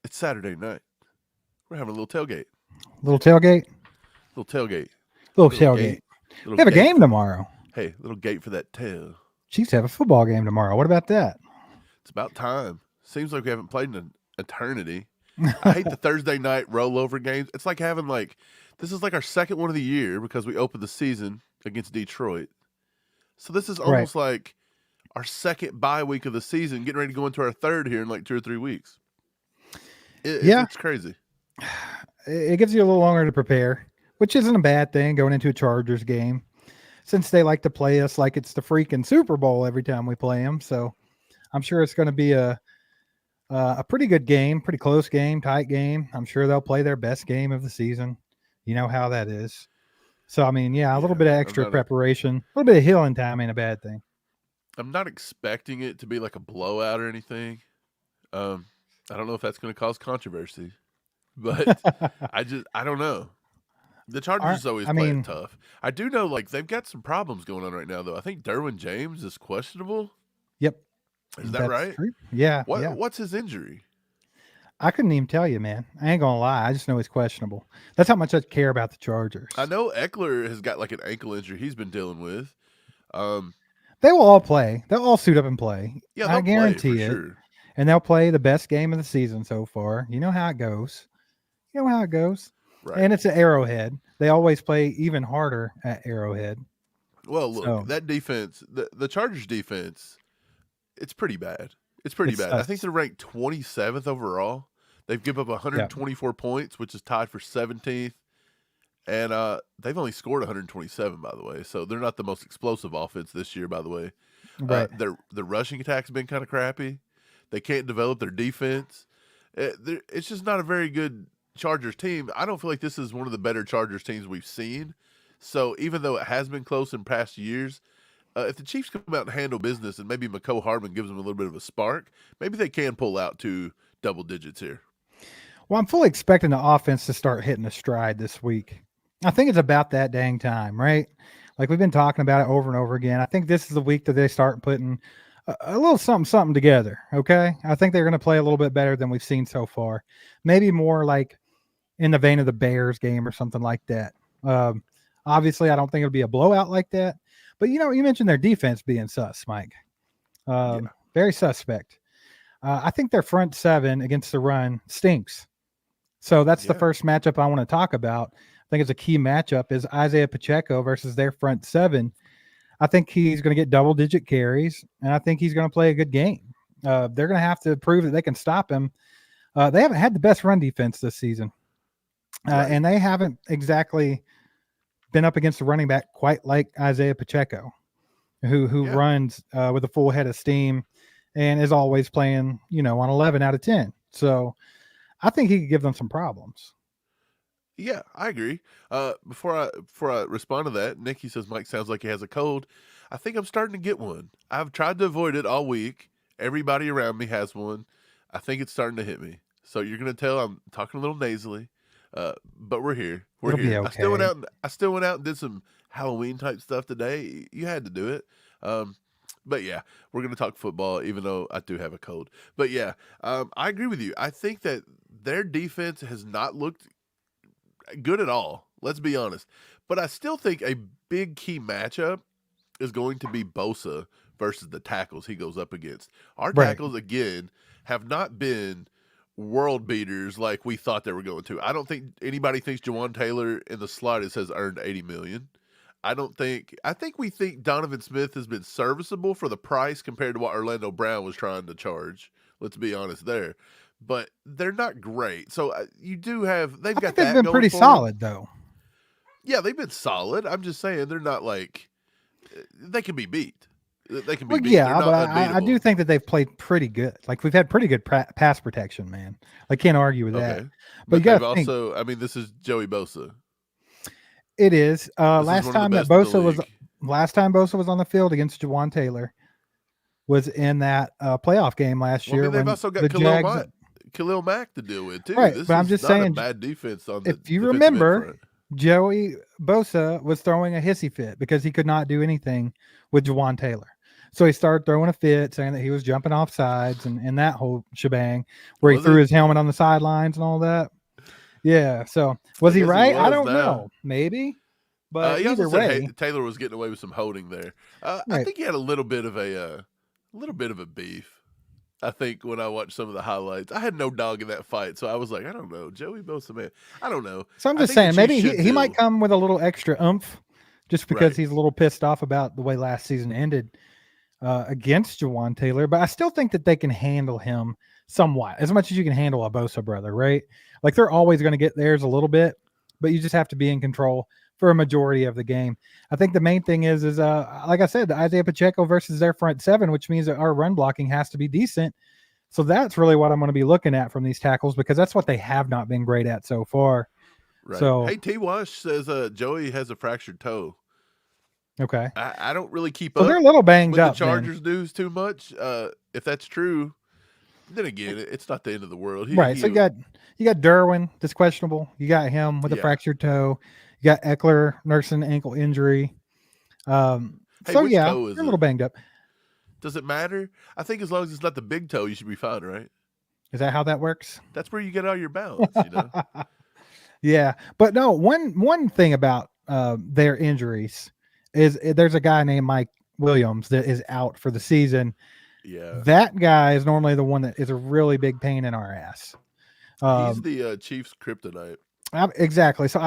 It's Saturday night. We're having a little tailgate. Little tailgate. Little tailgate. Little Little tailgate. gate. Little We have a gate game for tomorrow. hey, little gate for that tail. Chiefs have a football game tomorrow. What about that? It's about time. Seems like we haven't played in an eternity. I hate the Thursday night rollover games. It's like having this is like our second one of the year because we opened the season against Detroit. So this is Right. almost like our second bye week of the season, getting ready to go into our third here in like 2 or 3 weeks. Yeah. It's crazy. It gives you a little longer to prepare, which isn't a bad thing going into a Chargers game, since they like to play us like it's the freaking Super Bowl every time we play them. So I'm sure it's going to be a pretty good game, pretty close game, tight game. I'm sure they'll play their best game of the season. You know how that is. So, I mean, yeah, a little bit of extra preparation, a little bit of healing time ain't a bad thing. I'm not expecting it to be like a blowout or anything. I don't know if that's going to cause controversy, but I don't know. The Chargers always play tough. I do know they've got some problems going on right now though. I think Derwin James is questionable. Yep. Is that right? True. Yeah. What's his injury? I couldn't even tell you, man. I ain't gonna lie. I just know he's questionable. That's how much I care about the Chargers. I know Eckler has got an ankle injury he's been dealing with. They will all play. They'll all suit up and play. Yeah, I guarantee it. Sure. And they'll play the best game of the season so far. You know how it goes. Right. And it's at Arrowhead. They always play even harder at Arrowhead. Well, look, that defense, the Chargers defense, it's pretty bad. It's pretty bad. I think they're ranked 27th overall. They've given up 124 points, which is tied for 17th. And they've only scored 127, by the way. So they're not the most explosive offense this year, by the way. Right. Their rushing attack's been kind of crappy. They can't develop their defense. It's just not a very good Chargers team. I don't feel like this is one of the better Chargers teams we've seen. So even though it has been close in past years, if the Chiefs come out and handle business and maybe Mecole Hardman gives them a little bit of a spark, maybe they can pull out to double digits here. Well, I'm fully expecting the offense to start hitting a stride this week. I think it's about that dang time, right? Like we've been talking about it over and over again. I think this is the week that they start putting a little something together, okay? I think they're going to play a little bit better than we've seen so far. Maybe more like in the vein of the Bears game or something like that. Obviously, I don't think it'll be a blowout like that. But, you mentioned their defense being sus, Mike. Very suspect. I think their front seven against the run stinks. So that's the first matchup I want to talk about. I think it's a key matchup is Isaiah Pacheco versus their front seven. I think he's going to get double-digit carries, and I think he's going to play a good game. They're going to have to prove that they can stop him. They haven't had the best run defense this season, and they haven't exactly been up against the running back quite like Isaiah Pacheco, who runs with a full head of steam and is always playing, on 11 out of 10. So I think he could give them some problems. Yeah, I agree. Before I respond to that, Nikki says Mike sounds like he has a cold. I think I'm starting to get one. I've tried to avoid it all week. Everybody around me has one. I think it's starting to hit me. So you're going to tell I'm talking a little nasally, but we're here. We're here. Okay. I still went out and did some Halloween type stuff today. You had to do it. But yeah, we're going to talk football, even though I do have a cold. But yeah, I agree with you. I think that their defense has not looked good at all. Let's be honest. But I still think a big key matchup is going to be Bosa versus the tackles he goes up against. Our tackles, again, have not been world beaters like we thought they were going to. I don't think anybody thinks Jawan Taylor in the slightest has earned $80 million. I think we think Donovan Smith has been serviceable for the price compared to what Orlando Brown was trying to charge. Let's be honest there. But they're not great. So you do have, they've got that. They've been pretty solid, though. Yeah, they've been solid. I'm just saying they're not they can be beat. They can be beat. Yeah, but I do think that they've played pretty good. Like we've had pretty good pass protection, man. I can't argue with that. But they've also, this is Joey Bosa. It is. Last time Bosa was on the field against Jawan Taylor was in that playoff game last year. They've also got Khalil Mack to deal with too. Right, this but I'm just saying, a bad defense on if you remember, Joey Bosa was throwing a hissy fit because he could not do anything with Jawan Taylor. So he started throwing a fit, saying that he was jumping off sides and that whole shebang, where he Was threw it? his helmet on the sidelines and all that. Yeah. So was I he guess he right? I was don't now. know. Maybe. But He also either said way, Taylor was getting away with some holding there. I right. think he had a little bit of a beef. I think when I watched some of the highlights, I had no dog in that fight, so I was like, I don't know, Joey Bosa, man, I don't know. So I'm I just think the saying, Chiefs maybe should he might too. come with a little extra oomph just because Right. he's a little pissed off about the way last season ended against Jawan Taylor. But I still think that they can handle him somewhat, as much as you can handle a Bosa brother, right? Like they're always going to get theirs a little bit, but you just have to be in control for a majority of the game. I think the main thing is like I said, the Isaiah Pacheco versus their front seven, which means that our run blocking has to be decent. So that's really what I'm going to be looking at from these tackles because that's what they have not been great at so far. Right. So, Hey, T. Wash says Joey has a fractured toe. okay. I don't really keep So they're up a little banged with the up then. Chargers news too much. If that's true, then again, it's not the end of the world. Right. So you got Derwin, that's questionable. You got him with a Yeah. fractured toe. You got Eckler nursing ankle injury. Hey, So which yeah, toe is they're a it? little banged up. Does it matter? I think as long as it's not the big toe, you should be fine, right? Is that how that works? That's where you get all your balance, you know? Yeah. But no, one thing about their injuries is there's a guy named Mike Williams that is out for the season. Yeah. That guy is normally the one that is a really big pain in our ass. He's the Chiefs' kryptonite. Exactly. So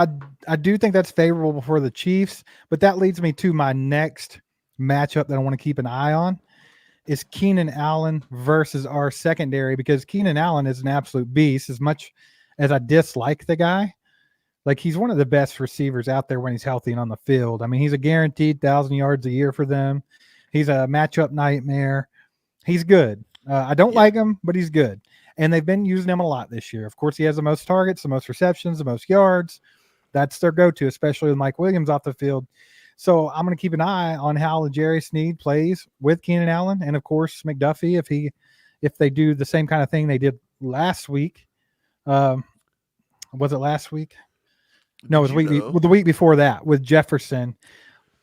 I do think that's favorable for the Chiefs, but that leads me to my next matchup that I want to keep an eye on is Keenan Allen versus our secondary because Keenan Allen is an absolute beast. As much as I dislike the guy, like he's one of the best receivers out there when he's healthy and on the field. I mean, he's a guaranteed 1,000 yards a year for them. He's a matchup nightmare. He's good. I don't like him, but he's good. And they've been using him a lot this year. Of course, he has the most targets, the most receptions, the most yards. That's their go-to, especially with Mike Williams off the field. So I'm going to keep an eye on how Jerry Sneed plays with Keenan Allen, and of course McDuffie if they do the same kind of thing they did last week. Was it last week? No, it was the week before that with Jefferson.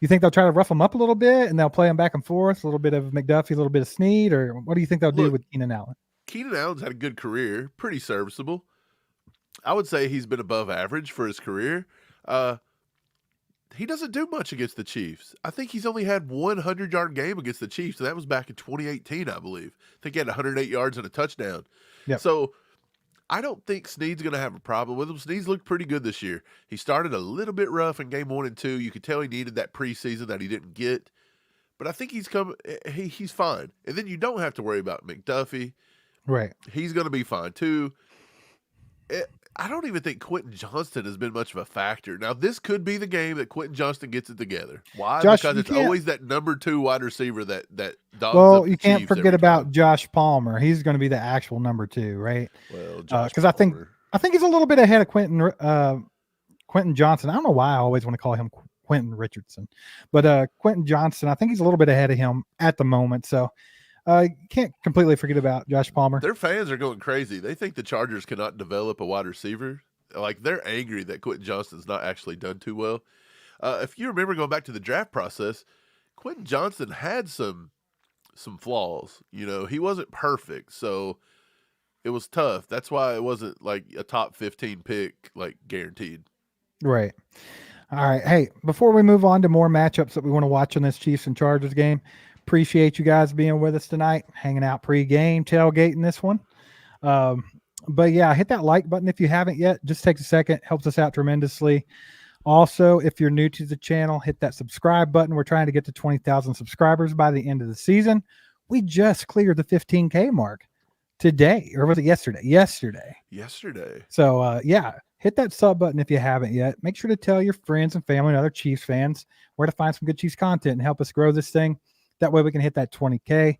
You think they'll try to rough him up a little bit and they'll play him back and forth, a little bit of McDuffie, a little bit of Sneed, or what do you think they'll do with Keenan Allen? Keenan Allen's had a good career, pretty serviceable. I would say he's been above average for his career. He doesn't do much against the Chiefs. I think he's only had 100-yard game against the Chiefs, and that was back in 2018, I believe. I think he had 108 yards and a touchdown. Yep. So I don't think Sneed's going to have a problem with him. Sneed's looked pretty good this year. He started a little bit rough in game 1 and 2. You could tell he needed that preseason that he didn't get. But I think he's fine. And then you don't have to worry about McDuffie. Right. He's going to be fine, too. I don't even think Quentin Johnston has been much of a factor. Now, this could be the game that Quentin Johnston gets it together. Why? Josh, because it's always that number 2 wide receiver that dogs well, you can't Chiefs forget about time. Josh Palmer. He's going to be the actual number 2, right? Well, because I think he's a little bit ahead of Quentin Johnson. I don't know why I always want to call him Quentin Richardson, but Quentin Johnston, I think he's a little bit ahead of him at the moment. So you can't completely forget about Josh Palmer. Their fans are going crazy. They think the Chargers cannot develop a wide receiver. Like, they're angry that Quentin Johnston's not actually done too well. If you remember going back to the draft process, Quentin Johnston had some flaws. You know, he wasn't perfect, so it was tough. That's why it wasn't like a top 15 pick, like guaranteed. Right. All right. Hey, before we move on to more matchups that we want to watch in this Chiefs and Chargers game, appreciate you guys being with us tonight, hanging out pre-game, tailgating this one. But yeah, hit that like button if you haven't yet. Just takes a second, helps us out tremendously. Also, if you're new to the channel, hit that subscribe button. We're trying to get to 20,000 subscribers by the end of the season. We just cleared the 15K mark today, or was it yesterday? Yesterday. So yeah, hit that sub button if you haven't yet. Make sure to tell your friends and family and other Chiefs fans where to find some good Chiefs content and help us grow this thing. That way we can hit that 20K.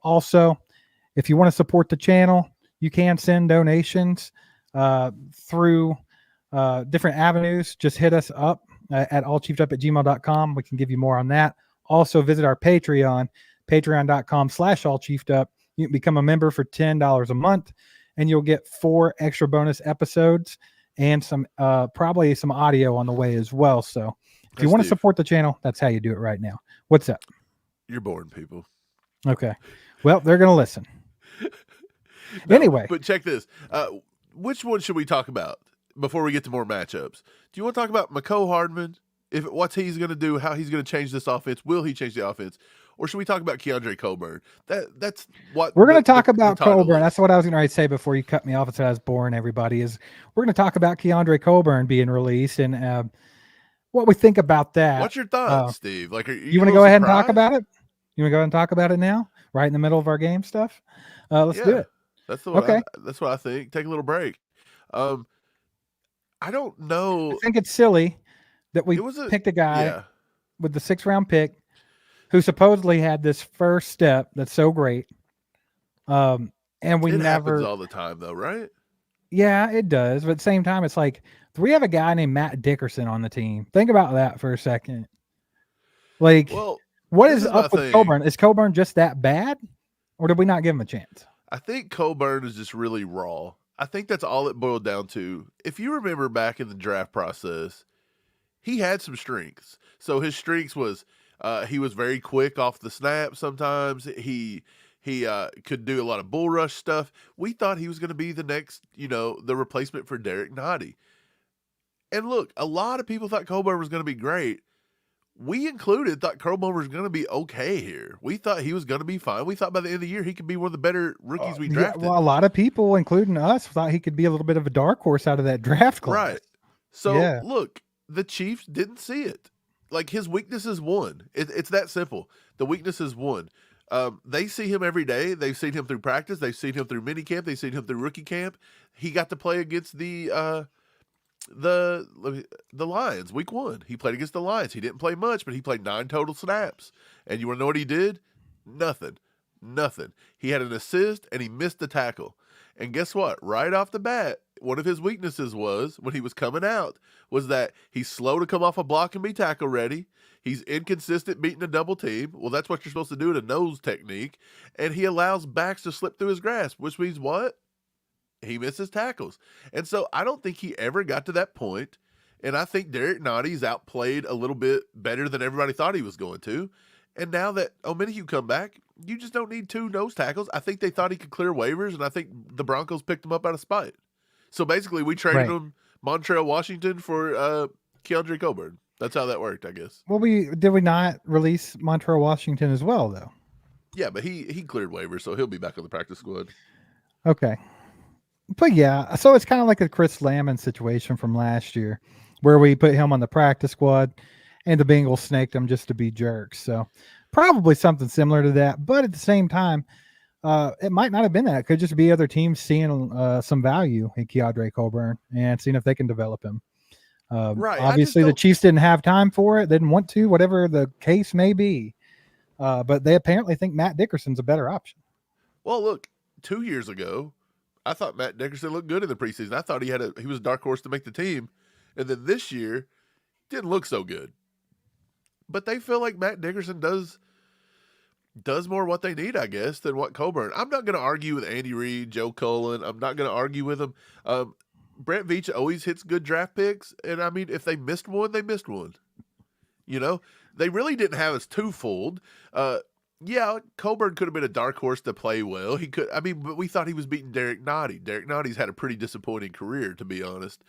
Also, if you want to support the channel, you can send donations through different avenues. Just hit us up at allchiefedup@gmail.com. We can give you more on that. Also, visit our Patreon, patreon.com/allchiefedup. You can become a member for $10 a month, and you'll get 4 extra bonus episodes and some probably some audio on the way as well. So if you want to support the channel, that's how you do it right now. What's up? You're boring people. Okay. Well, they're going to listen. No, Anyway. but check this. Which one should we talk about before we get to more matchups? Do you want to talk about Mecole Hardman? What he's going to do, how he's going to change this offense? Will he change the offense? Or should we talk about Keondre Coburn? That's what we're going to talk about Coburn. Is. That's what I was going to say before you cut me off and said I was boring everybody. Is we're going to talk about Keondre Coburn being released and what we think about that. What's your thoughts, Steve? Like, you want to go ahead and talk about it? You want to go ahead and talk about it now, right in the middle of our game stuff? Let's do it. That's that's what I think. Take a little break. I don't know. I think it's silly that we picked a guy with the 6th round pick who supposedly had this first step that's so great. And we never happens all the time though, right? Yeah, it does. But at the same time, it's like, we have a guy named Matt Dickerson on the team. Think about that for a second. Like, what is up with Coburn? Is Coburn just that bad? Or did we not give him a chance? I think Coburn is just really raw. I think that's all it boiled down to. If you remember back in the draft process, he had some strengths. So his strengths was he was very quick off the snap sometimes. He could do a lot of bull rush stuff. We thought he was going to be the next, the replacement for Derek Nottie. And look, a lot of people thought Coburn was going to be great. We included thought Coburn was going to be okay here. We thought he was going to be fine. We thought by the end of the year he could be one of the better rookies we drafted. Yeah, well, a lot of people, including us, thought he could be a little bit of a dark horse out of that draft class. Right. So, look, the Chiefs didn't see it. Like, his weakness is one. It's that simple. The weakness is one. They see him every day. They've seen him through practice. They've seen him through minicamp. They've seen him through rookie camp. He got to play against the Lions week 1. He played against the Lions. He didn't play much, but he played 9 total snaps. And you want to know what he did? Nothing. He had an assist and he missed the tackle. And guess what? Right off the bat, one of his weaknesses was, when he was coming out, was that he's slow to come off a block and be tackle ready. He's inconsistent beating a double team. Well, that's what you're supposed to do in a nose technique. And he allows backs to slip through his grasp, which means what? He misses tackles. And so I don't think he ever got to that point. And I think Derek Nottie's outplayed a little bit better than everybody thought he was going to. And now that Omenihu come back, you just don't need 2 nose tackles. I think they thought he could clear waivers, and I think the Broncos picked him up out of spite. So basically, we traded him Montreal, Washington for Keondre Coburn. That's how that worked, I guess. Well, did we not release Montreal, Washington as well, though? Yeah, but he cleared waivers, so he'll be back on the practice squad. Okay. But yeah, so it's kind of like a Chris Lamon situation from last year, where we put him on the practice squad and the Bengals snaked him just to be jerks. So probably something similar to that. But at the same time, it might not have been that. It could just be other teams seeing some value in Keondre Coburn and seeing if they can develop him. Right. Obviously, the Chiefs didn't have time for it. They didn't want to, whatever the case may be. But they apparently think Matt Dickerson's a better option. Well, look, 2 years ago, I thought Matt Dickerson looked good in the preseason. I thought he was a dark horse to make the team. And then this year, didn't look so good. But they feel like Matt Dickerson does more what they need, I guess, than what Coburn. I'm not going to argue with Andy Reid, Joe Cullen. I'm not going to argue with them. Brett Veach always hits good draft picks. And, I mean, if they missed one, they missed one. They really didn't have us twofold. Yeah, Coburn could have been a dark horse to play well. He could. I mean, but we thought he was beating Derek Nottie. Derek Nottie's had a pretty disappointing career, to be honest.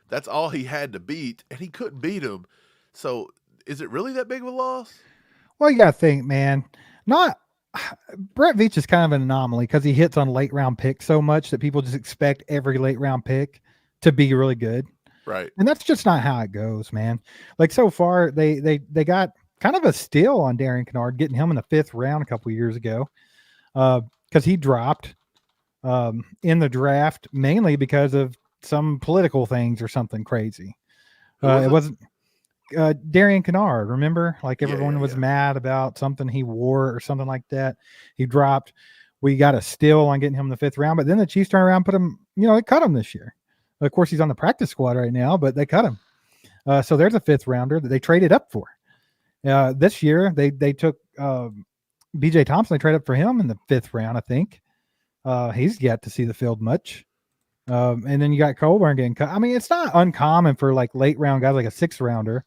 That's all he had to beat, and he couldn't beat him. So, is it really that big of a loss? Well, you got to think, man. Brett Veach is kind of an anomaly because he hits on late round picks so much that people just expect every late round pick to be really good. Right. And that's just not how it goes, man. Like, so far, they got kind of a steal on Darian Kinnard, getting him in the 5th round a couple of years ago, because he dropped in the draft mainly because of some political things or something crazy. It wasn't Darian Kinnard, remember? Like, everyone was mad about something he wore or something like that. He dropped. We got a steal on getting him in the 5th round, but then the Chiefs turned around and put him, they cut him this year. Of course, he's on the practice squad right now, but they cut him. So there's a 5th rounder that they traded up for. This year, they took B.J. Thompson. They traded up for him in the 5th round, I think. He's yet to see the field much. And then you got Coburn getting cut. I mean, it's not uncommon for like late round guys, like a 6th rounder,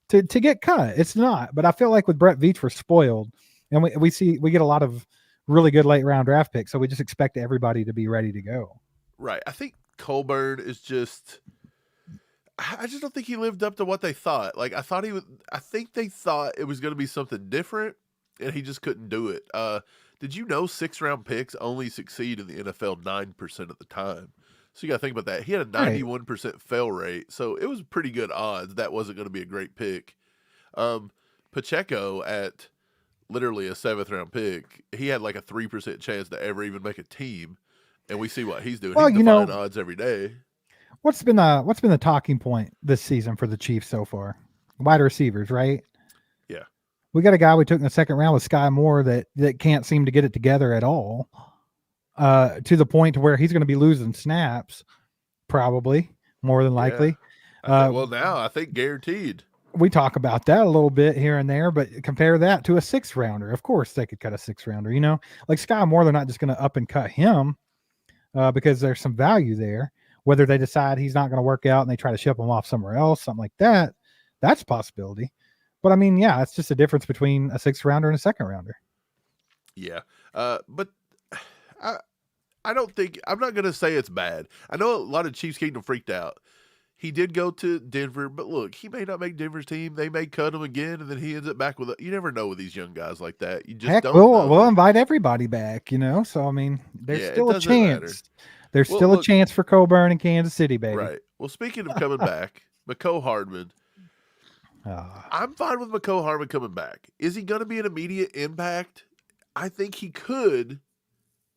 to get cut. It's not. But I feel like with Brett Veach, we're spoiled, and we get a lot of really good late round draft picks, so we just expect everybody to be ready to go. Right. I think Coburn is just. I just don't think he lived up to what they thought. Like I thought he would. I think they thought it was going to be something different, and he just couldn't do it. Did you know 6th-round picks only succeed in the NFL 9% of the time? So you got to think about that. He had a 91% fail rate, so it was pretty good odds that wasn't going to be a great pick. Pacheco at literally a 7th-round pick, he had like a 3% chance to ever even make a team, and we see what he's doing. Well, he's defying odds every day. What's been the talking point this season for the Chiefs so far? Wide receivers, right? Yeah. We got a guy we took in the 2nd round with Sky Moore that can't seem to get it together at all. To the point to where he's going to be losing snaps, probably more than likely. Yeah. Now I think guaranteed. We talk about that a little bit here and there, but compare that to a 6th rounder. Of course, they could cut a 6th rounder. You know, like Sky Moore, they're not just going to up and cut him because there's some value there. Whether they decide he's not going to work out and they try to ship him off somewhere else, something like that, that's a possibility. But I mean, yeah, it's just a difference between a 6th rounder and a 2nd rounder. Yeah. But I don't think, I'm not going to say it's bad. I know a lot of Chiefs Kingdom freaked out. He did go to Denver, but look, he may not make Denver's team. They may cut him again, and then he ends up back with you never know with these young guys like that. You just don't know. We'll invite everybody back, you know? So, I mean, there's still a chance. Matter. There's still a chance for Coburn in Kansas City, baby. Right. Well, speaking of coming back, Mecole Hardman. I'm fine with Mecole Hardman coming back. Is he going to be an immediate impact? I think he could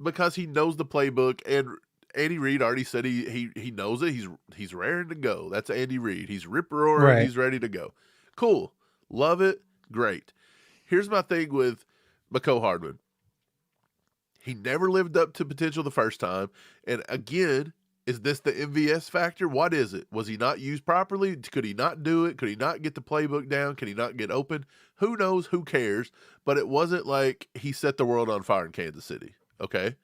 because he knows the playbook, and Andy Reid already said he knows it. He's raring to go. That's Andy Reid. He's rip-roaring. Right. He's ready to go. Cool. Love it. Great. Here's my thing with Mecole Hardman. He never lived up to potential the first time. And again, is this the MVS factor? What is it? Was he not used properly? Could he not do it? Could he not get the playbook down? Could he not get open? Who knows? Who cares? But it wasn't like he set the world on fire in Kansas City. Okay?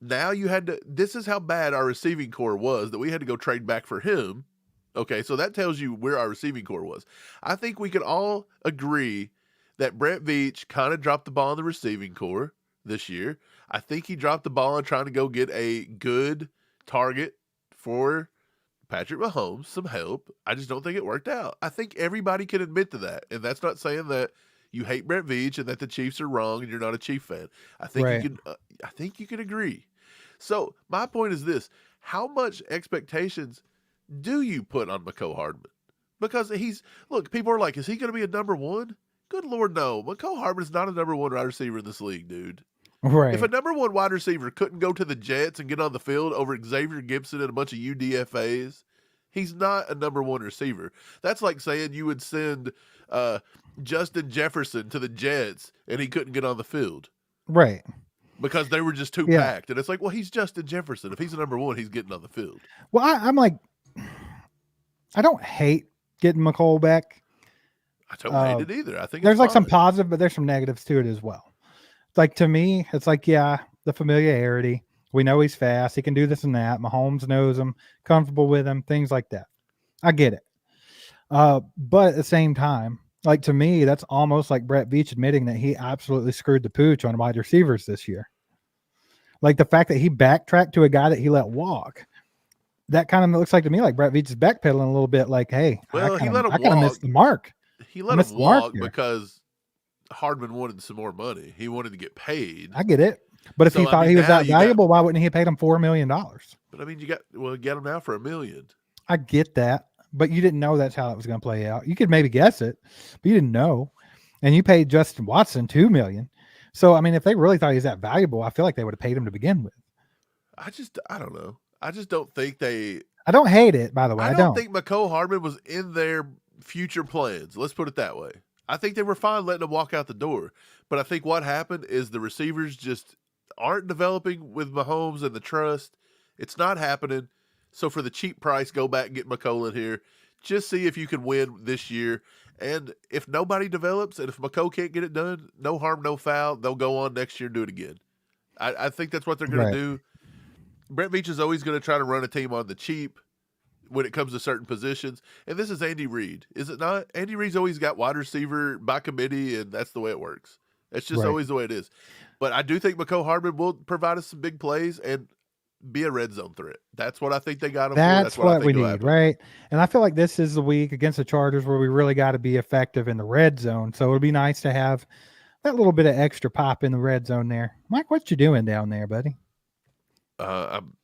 Now you had to, this is how bad our receiving core was that we had to go trade back for him. Okay, so that tells you where our receiving core was. I think we could all agree that Brett Veach kind of dropped the ball in the receiving core this year. I think he dropped the ball on trying to go get a good target for Patrick Mahomes, some help. I just don't think it worked out. I think everybody can admit to that, and that's not saying that you hate Brett Veach and that the Chiefs are wrong and you're not a Chief fan. I think you can. I think you can agree. So my point is this: how much expectations do you put on Mecole Hardman? Because people are like, is he going to be a number one? Good Lord, no. Mecole Hardman is not a number one wide receiver in this league, dude. Right. If a number one wide receiver couldn't go to the Jets and get on the field over Xavier Gibson and a bunch of UDFAs, he's not a number one receiver. That's like saying you would send Justin Jefferson to the Jets and he couldn't get on the field. Right. Because they were just too packed. And it's like, well, he's Justin Jefferson. If he's a number one, he's getting on the field. Well, I'm like, I don't hate getting Mecole back. I don't hate it either. I think there's like some positive, but there's some negatives to it as well. Like to me, it's like, yeah, the familiarity. We know he's fast. He can do this and that. Mahomes knows him, comfortable with him, things like that. I get it. But at the same time, like to me, that's almost like Brett Veach admitting that he absolutely screwed the pooch on wide receivers this year. Like the fact that he backtracked to a guy that he let walk. That kind of looks like to me like Brett Veach is backpedaling a little bit. Like, hey, well, I kind of missed the mark. He let him walk because Hardman wanted some more money. He wanted to get paid. I get it. But if he thought he was that valuable, why wouldn't he have paid him $4 million? But I mean, get him now for $1 million. I get that. But you didn't know that's how it was going to play out. You could maybe guess it, but you didn't know. And you paid Justin Watson $2 million. So, I mean, if they really thought he was that valuable, I feel like they would have paid him to begin with. I don't know. I just don't think they. I don't hate it, by the way. I don't think Mecole Hardman was in their future plans. Let's put it that way. I think they were fine letting him walk out the door. But I think what happened is the receivers just aren't developing with Mahomes and the trust. It's not happening. So for the cheap price, go back and get Mecole in here. Just see if you can win this year. And if nobody develops and if Mecole can't get it done, no harm, no foul, they'll go on next year and do it again. I think that's what they're going to do. Brett Veach is always going to try to run a team on the cheap. when it comes to certain positions. And this is Andy Reid, is it not? Andy Reid's always got wide receiver by committee, and that's the way it works. It's just Right. always the way it is. But I do think Mecole Hardman will provide us some big plays and be a red zone threat. That's what I think they got him for. That's That's what I what we think will need, happen. right? And I feel like this is the week against the Chargers where we really got to be effective in the red zone. So it'd be nice to have that little bit of extra pop in the red zone there. Mike, what you doing down there, buddy? I'm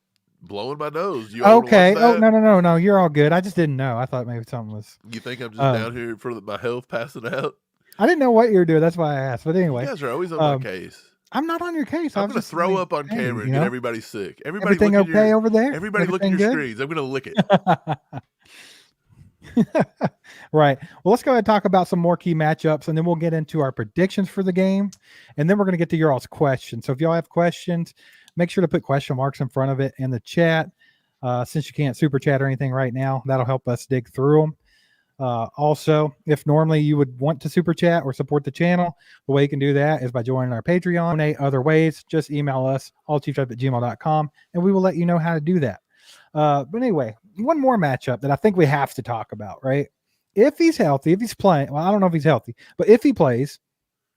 blowing my nose. You all want to watch Okay. Oh, that? no. You're all good. I just didn't know. I thought maybe something was. You think I'm just Um, down here for my health passing out? I didn't know what you were doing. That's why I asked. But You anyway, guys are always on my case. I'm not on your case. I I'm was going to just throw like, up on hey, camera and get everybody sick. Everybody everything look at okay over there? Everybody look at Everything your good? screens. I'm going to lick it. Right. Well, let's go ahead and talk about some more key matchups, and then we'll get into our predictions for the game, and then we're going to get to your all's questions. So if y'all have questions, make sure to put question marks in front of it in the chat. Since you can't super chat or anything right now, that'll help us dig through them. Also, if normally you would want to super chat or support the channel, the way you can do that is by joining our Patreon. Donate other ways, just email us, allchiefs@gmail.com, and we will let you know how to do that. But anyway, one more matchup that I think we have to talk about, right? If he's healthy, if he's playing, well, I don't know if he's healthy, but if he plays,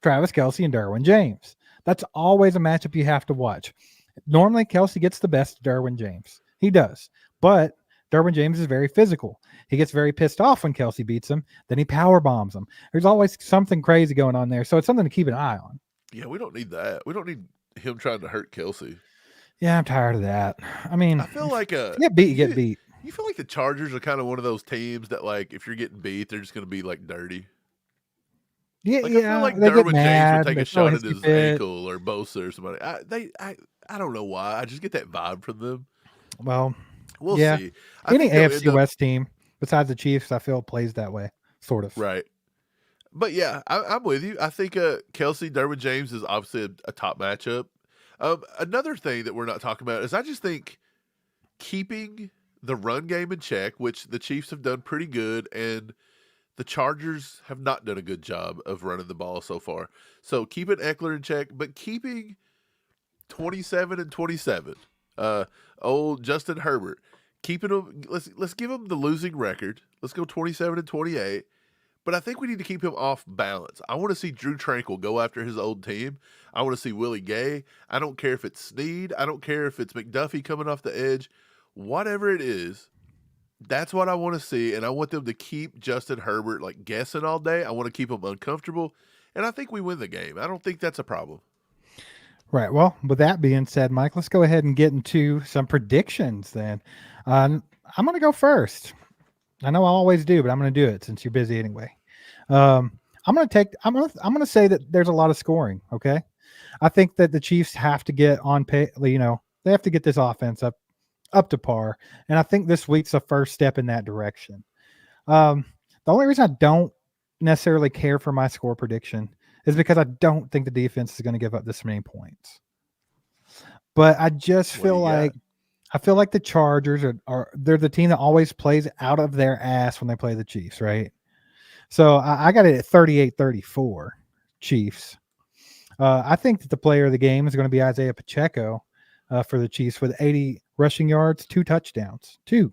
Travis Kelce and Derwin James. That's always a matchup you have to watch. Normally, Kelce gets the best of Derwin James. He does. But Derwin James is very physical. He gets very pissed off when Kelce beats him. Then he power bombs him. There's always something crazy going on there. So it's something to keep an eye on. Yeah, we don't need that. We don't need him trying to hurt Kelce. Yeah, I'm tired of that. I mean, I feel like you get beat, you get beat. You feel like the Chargers are kind of one of those teams that, like, if you're getting beat, they're just going to be like dirty. Yeah, Like, I feel like they get Derwin James mad. would take They a throw a shot at hissy his fit. ankle or Bosa or somebody. I don't know why. I just get that vibe from them. Well, We'll yeah. see. I Any think they'll AFC end up West team besides the Chiefs, I feel plays that way, sort of. right. But yeah, I'm with you. I think Kelce Derwin James is obviously a top matchup. Another thing that we're not talking about is I just think keeping the run game in check, which the Chiefs have done pretty good, and the Chargers have not done a good job of running the ball so far. So keeping Eckler in check, but keeping 27 and 27. Old Justin Herbert, keeping him. Let's give him the losing record. Let's go 27 and 28. But I think we need to keep him off balance. I want to see Drew Tranquil go after his old team. I want to see Willie Gay. I don't care if it's Snead. I don't care if it's McDuffie coming off the edge. Whatever it is, that's what I want to see. And I want them to keep Justin Herbert like guessing all day. I want to keep him uncomfortable. And I think we win the game. I don't think that's a problem. Right. Well, with that being said, Mike, let's go ahead and get into some predictions then. I'm going to go first. I know I always do, but I'm going to do it since you're busy anyway. I'm going to say that there's a lot of scoring. Okay. I think that the Chiefs have to get on pay, they have to get this offense up to par. And I think this week's the first step in that direction. The only reason I don't necessarily care for my score prediction is because I don't think the defense is going to give up this many points. But I just feel like the Chargers they're the team that always plays out of their ass when they play the Chiefs, right? So I got it at 38-34 Chiefs. I think that the player of the game is going to be Isaiah Pacheco for the Chiefs with 80 rushing yards, 2 touchdowns, 2.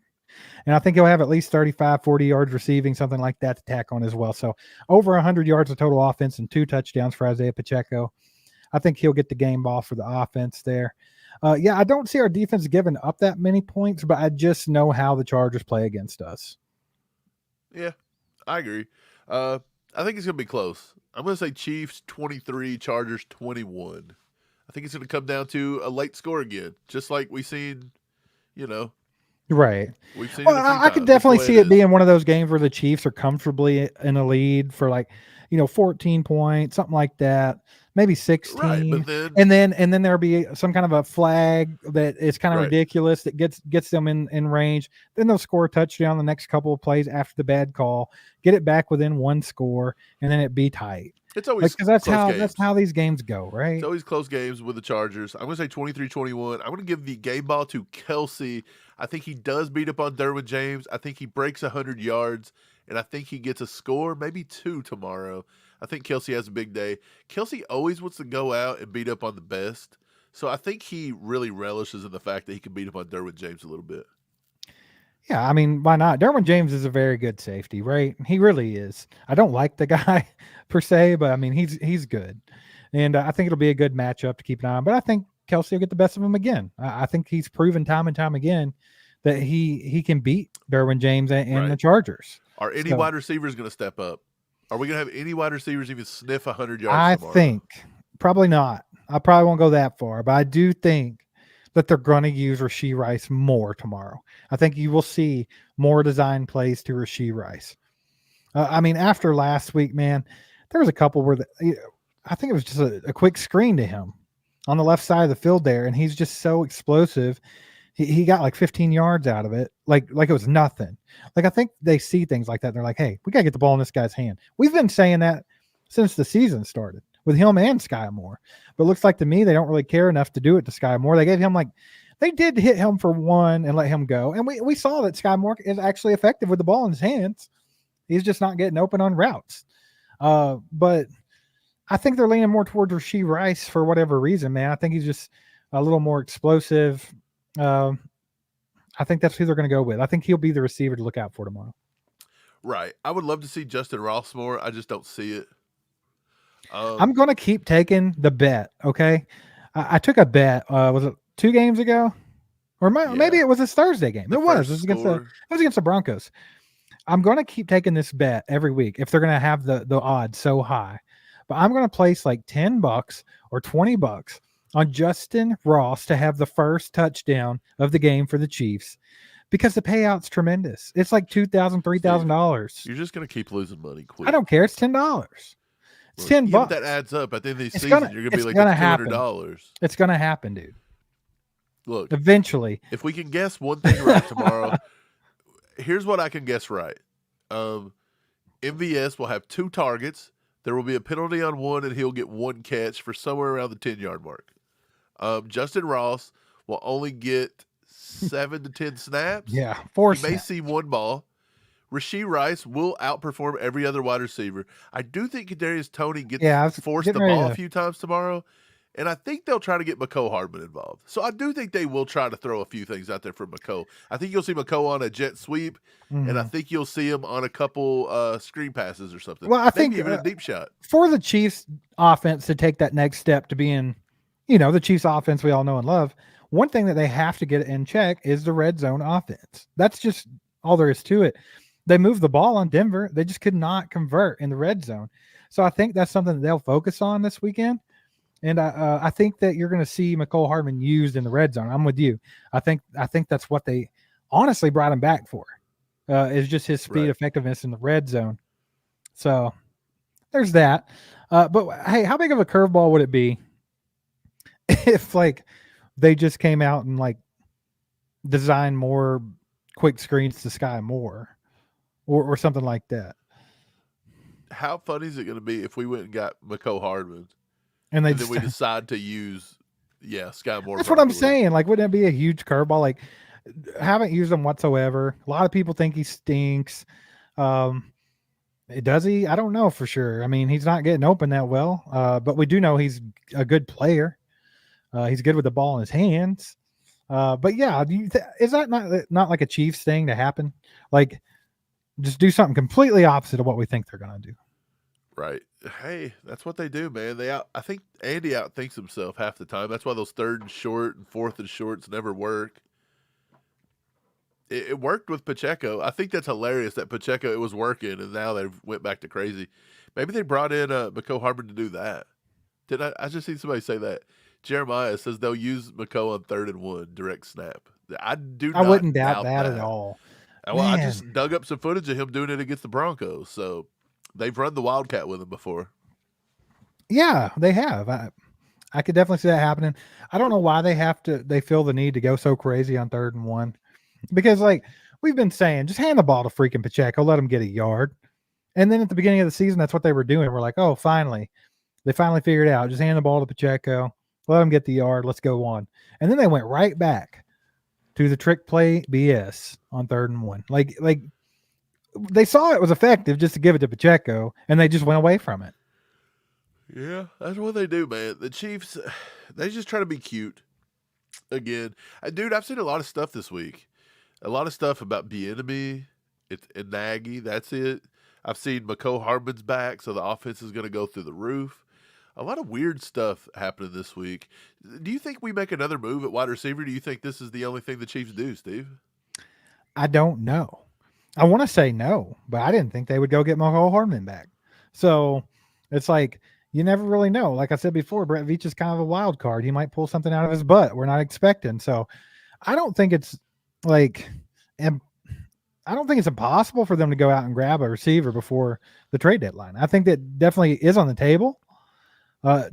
And I think he'll have at least 35, 40 yards receiving, something like that to tack on as well. So over 100 yards of total offense and 2 touchdowns for Isaiah Pacheco. I think he'll get the game ball for the offense there. I don't see our defense giving up that many points, but I just know how the Chargers play against us. Yeah, I agree. I think it's going to be close. I'm going to say Chiefs 23, Chargers 21. I think it's going to come down to a late score again, just like we've seen, Right. We've seen Well, it a few I could times. definitely That's the see way it is. being one of those games where the Chiefs are comfortably in a lead for 14 points, something like that, maybe 16. Right, but then and then there'll be some kind of a flag that is kind of Right. ridiculous that gets them in range. Then they'll score a touchdown the next couple of plays after the bad call, get it back within 1 score, and then it be tight. It's always because that's close games. that's how these games go, right? It's always close games with the Chargers. I'm going to say 23-21. I'm going to give the game ball to Kelce. I think he does beat up on Derwin James. I think he breaks 100 yards, and I think he gets a score, maybe 2 tomorrow. I think Kelce has a big day. Kelce always wants to go out and beat up on the best, so I think he really relishes in the fact that he can beat up on Derwin James a little bit. Yeah, I mean, why not? Derwin James is a very good safety, right? He really is. I don't like the guy per se, but I mean, he's good, and I think it'll be a good matchup to keep an eye on. But I think Kelce will get the best of him again. I think he's proven time and time again that he can beat Derwin James and the Right. Chargers. Are any So wide receivers going to step up? Are we going to have any wide receivers even sniff 100 yards I tomorrow? think probably not. I probably won't go that far, but I do think that they're going to use Rashee Rice more tomorrow. I think you will see more design plays to Rashee Rice. I mean, after last week, man, there was a couple where I think it was just a quick screen to him on the left side of the field there, and he's just so explosive. He got like 15 yards out of it, like it was nothing. Like I think they see things like that. And they're like, hey, we gotta get the ball in this guy's hand. We've been saying that since the season started with him and Sky Moore, but it looks like to me they don't really care enough to do it to Sky Moore. They gave him they did hit him for one and let him go, and we saw that Sky Moore is actually effective with the ball in his hands. He's just not getting open on routes. But I think they're leaning more towards Rashee Rice for whatever reason, man. I think he's just a little more explosive. Uh, I think that's who they're going to go with. I think he'll be the receiver to look out for tomorrow. Right. I would love to see Justin Ross more. I just don't see it. I'm going to keep taking the bet. Okay. I took a bet. Was it 2 games ago? Or maybe it was this Thursday game. It was against the Broncos. I'm going to keep taking this bet every week if they're going to have the odds so high. But I'm going to place like $10 or $20 on Justin Ross to have the first touchdown of the game for the Chiefs because the payout's tremendous. It's like $2,000, $3,000. You're just going to keep losing money quick. I don't care. It's $10. It's $10. Yeah, that adds up. At the end of the season, you're going to be like $200. It's going to happen, dude. Look, eventually, if we can guess one thing right tomorrow, here's what I can guess right. MVS will have 2 targets. There will be a penalty on one, and he'll get 1 catch for somewhere around the 10-yard mark. Justin Ross will only get 7 to 10 snaps. Yeah, 4 snaps. He may see 1 ball. Rashee Rice will outperform every other wide receiver. I do think Kadarius Toney gets forced the ball a few times tomorrow. And I think they'll try to get Mecole Hardman involved. So I do think they will try to throw a few things out there for Mecole. I think you'll see Mecole on a jet sweep, and I think you'll see him on a couple screen passes or something. Well, I think even a deep shot. For the Chiefs offense to take that next step to being, the Chiefs offense we all know and love, one thing that they have to get in check is the red zone offense. That's just all there is to it. They moved the ball on Denver. They just could not convert in the red zone. So I think that's something that they'll focus on this weekend. And I think that you're going to see Mecole Hardman used in the red zone. I'm with you. I think that's what they honestly brought him back for, is just his speed effectiveness in the red zone. So there's that. But hey, how big of a curveball would it be if they just came out and designed more quick screens to Sky Moore or something like that? How funny is it going to be if we went and got Mecole Hardman? And then we decide to use, Sky Moore. That's what I'm saying. Wouldn't that be a huge curveball? Haven't used him whatsoever. A lot of people think he stinks. Does he? I don't know for sure. I mean, he's not getting open that well. But we do know he's a good player. He's good with the ball in his hands. But yeah, is that not like a Chiefs thing to happen? Just do something completely opposite of what we think they're going to do. Right. Hey, that's what they do, man. I think Andy outthinks himself half the time. That's why those 3rd and short and 4th and shorts never work. It worked with Pacheco. I think that's hilarious that Pacheco, it was working, and now they went back to crazy. Maybe they brought in Mecole Hardman to do that. I just seen somebody say that. Jeremiah says they'll use Mecole on 3rd and 1, direct snap. I wouldn't doubt that at all. Well, I just dug up some footage of him doing it against the Broncos, so they've run the Wildcat with him before. Yeah, they have. I could definitely see that happening. I don't know why they feel the need to go so crazy on 3rd and 1. Because we've been saying, just hand the ball to freaking Pacheco, let him get a yard. And then at the beginning of the season, that's what they were doing. We're like, oh, finally. They finally figured it out. Just hand the ball to Pacheco, let him get the yard, let's go on. And then they went right back to the trick play BS on 3rd and 1. They saw it was effective just to give it to Pacheco, and they just went away from it. Yeah, that's what they do, man. The Chiefs, they just try to be cute. Again, dude, I've seen a lot of stuff this week. A lot of stuff about Bieniemy and Nagy. That's it. I've seen Mecole Hardman's back, so the offense is going to go through the roof. A lot of weird stuff happening this week. Do you think we make another move at wide receiver? Do you think this is the only thing the Chiefs do, Steve? I don't know. I want to say no, but I didn't think they would go get Mecole Hardman back. So it's like you never really know. Like I said before, Brett Veach is kind of a wild card. He might pull something out of his butt we're not expecting. So I don't think it's like, I don't think it's impossible for them to go out and grab a receiver before the trade deadline. I think that definitely is on the table.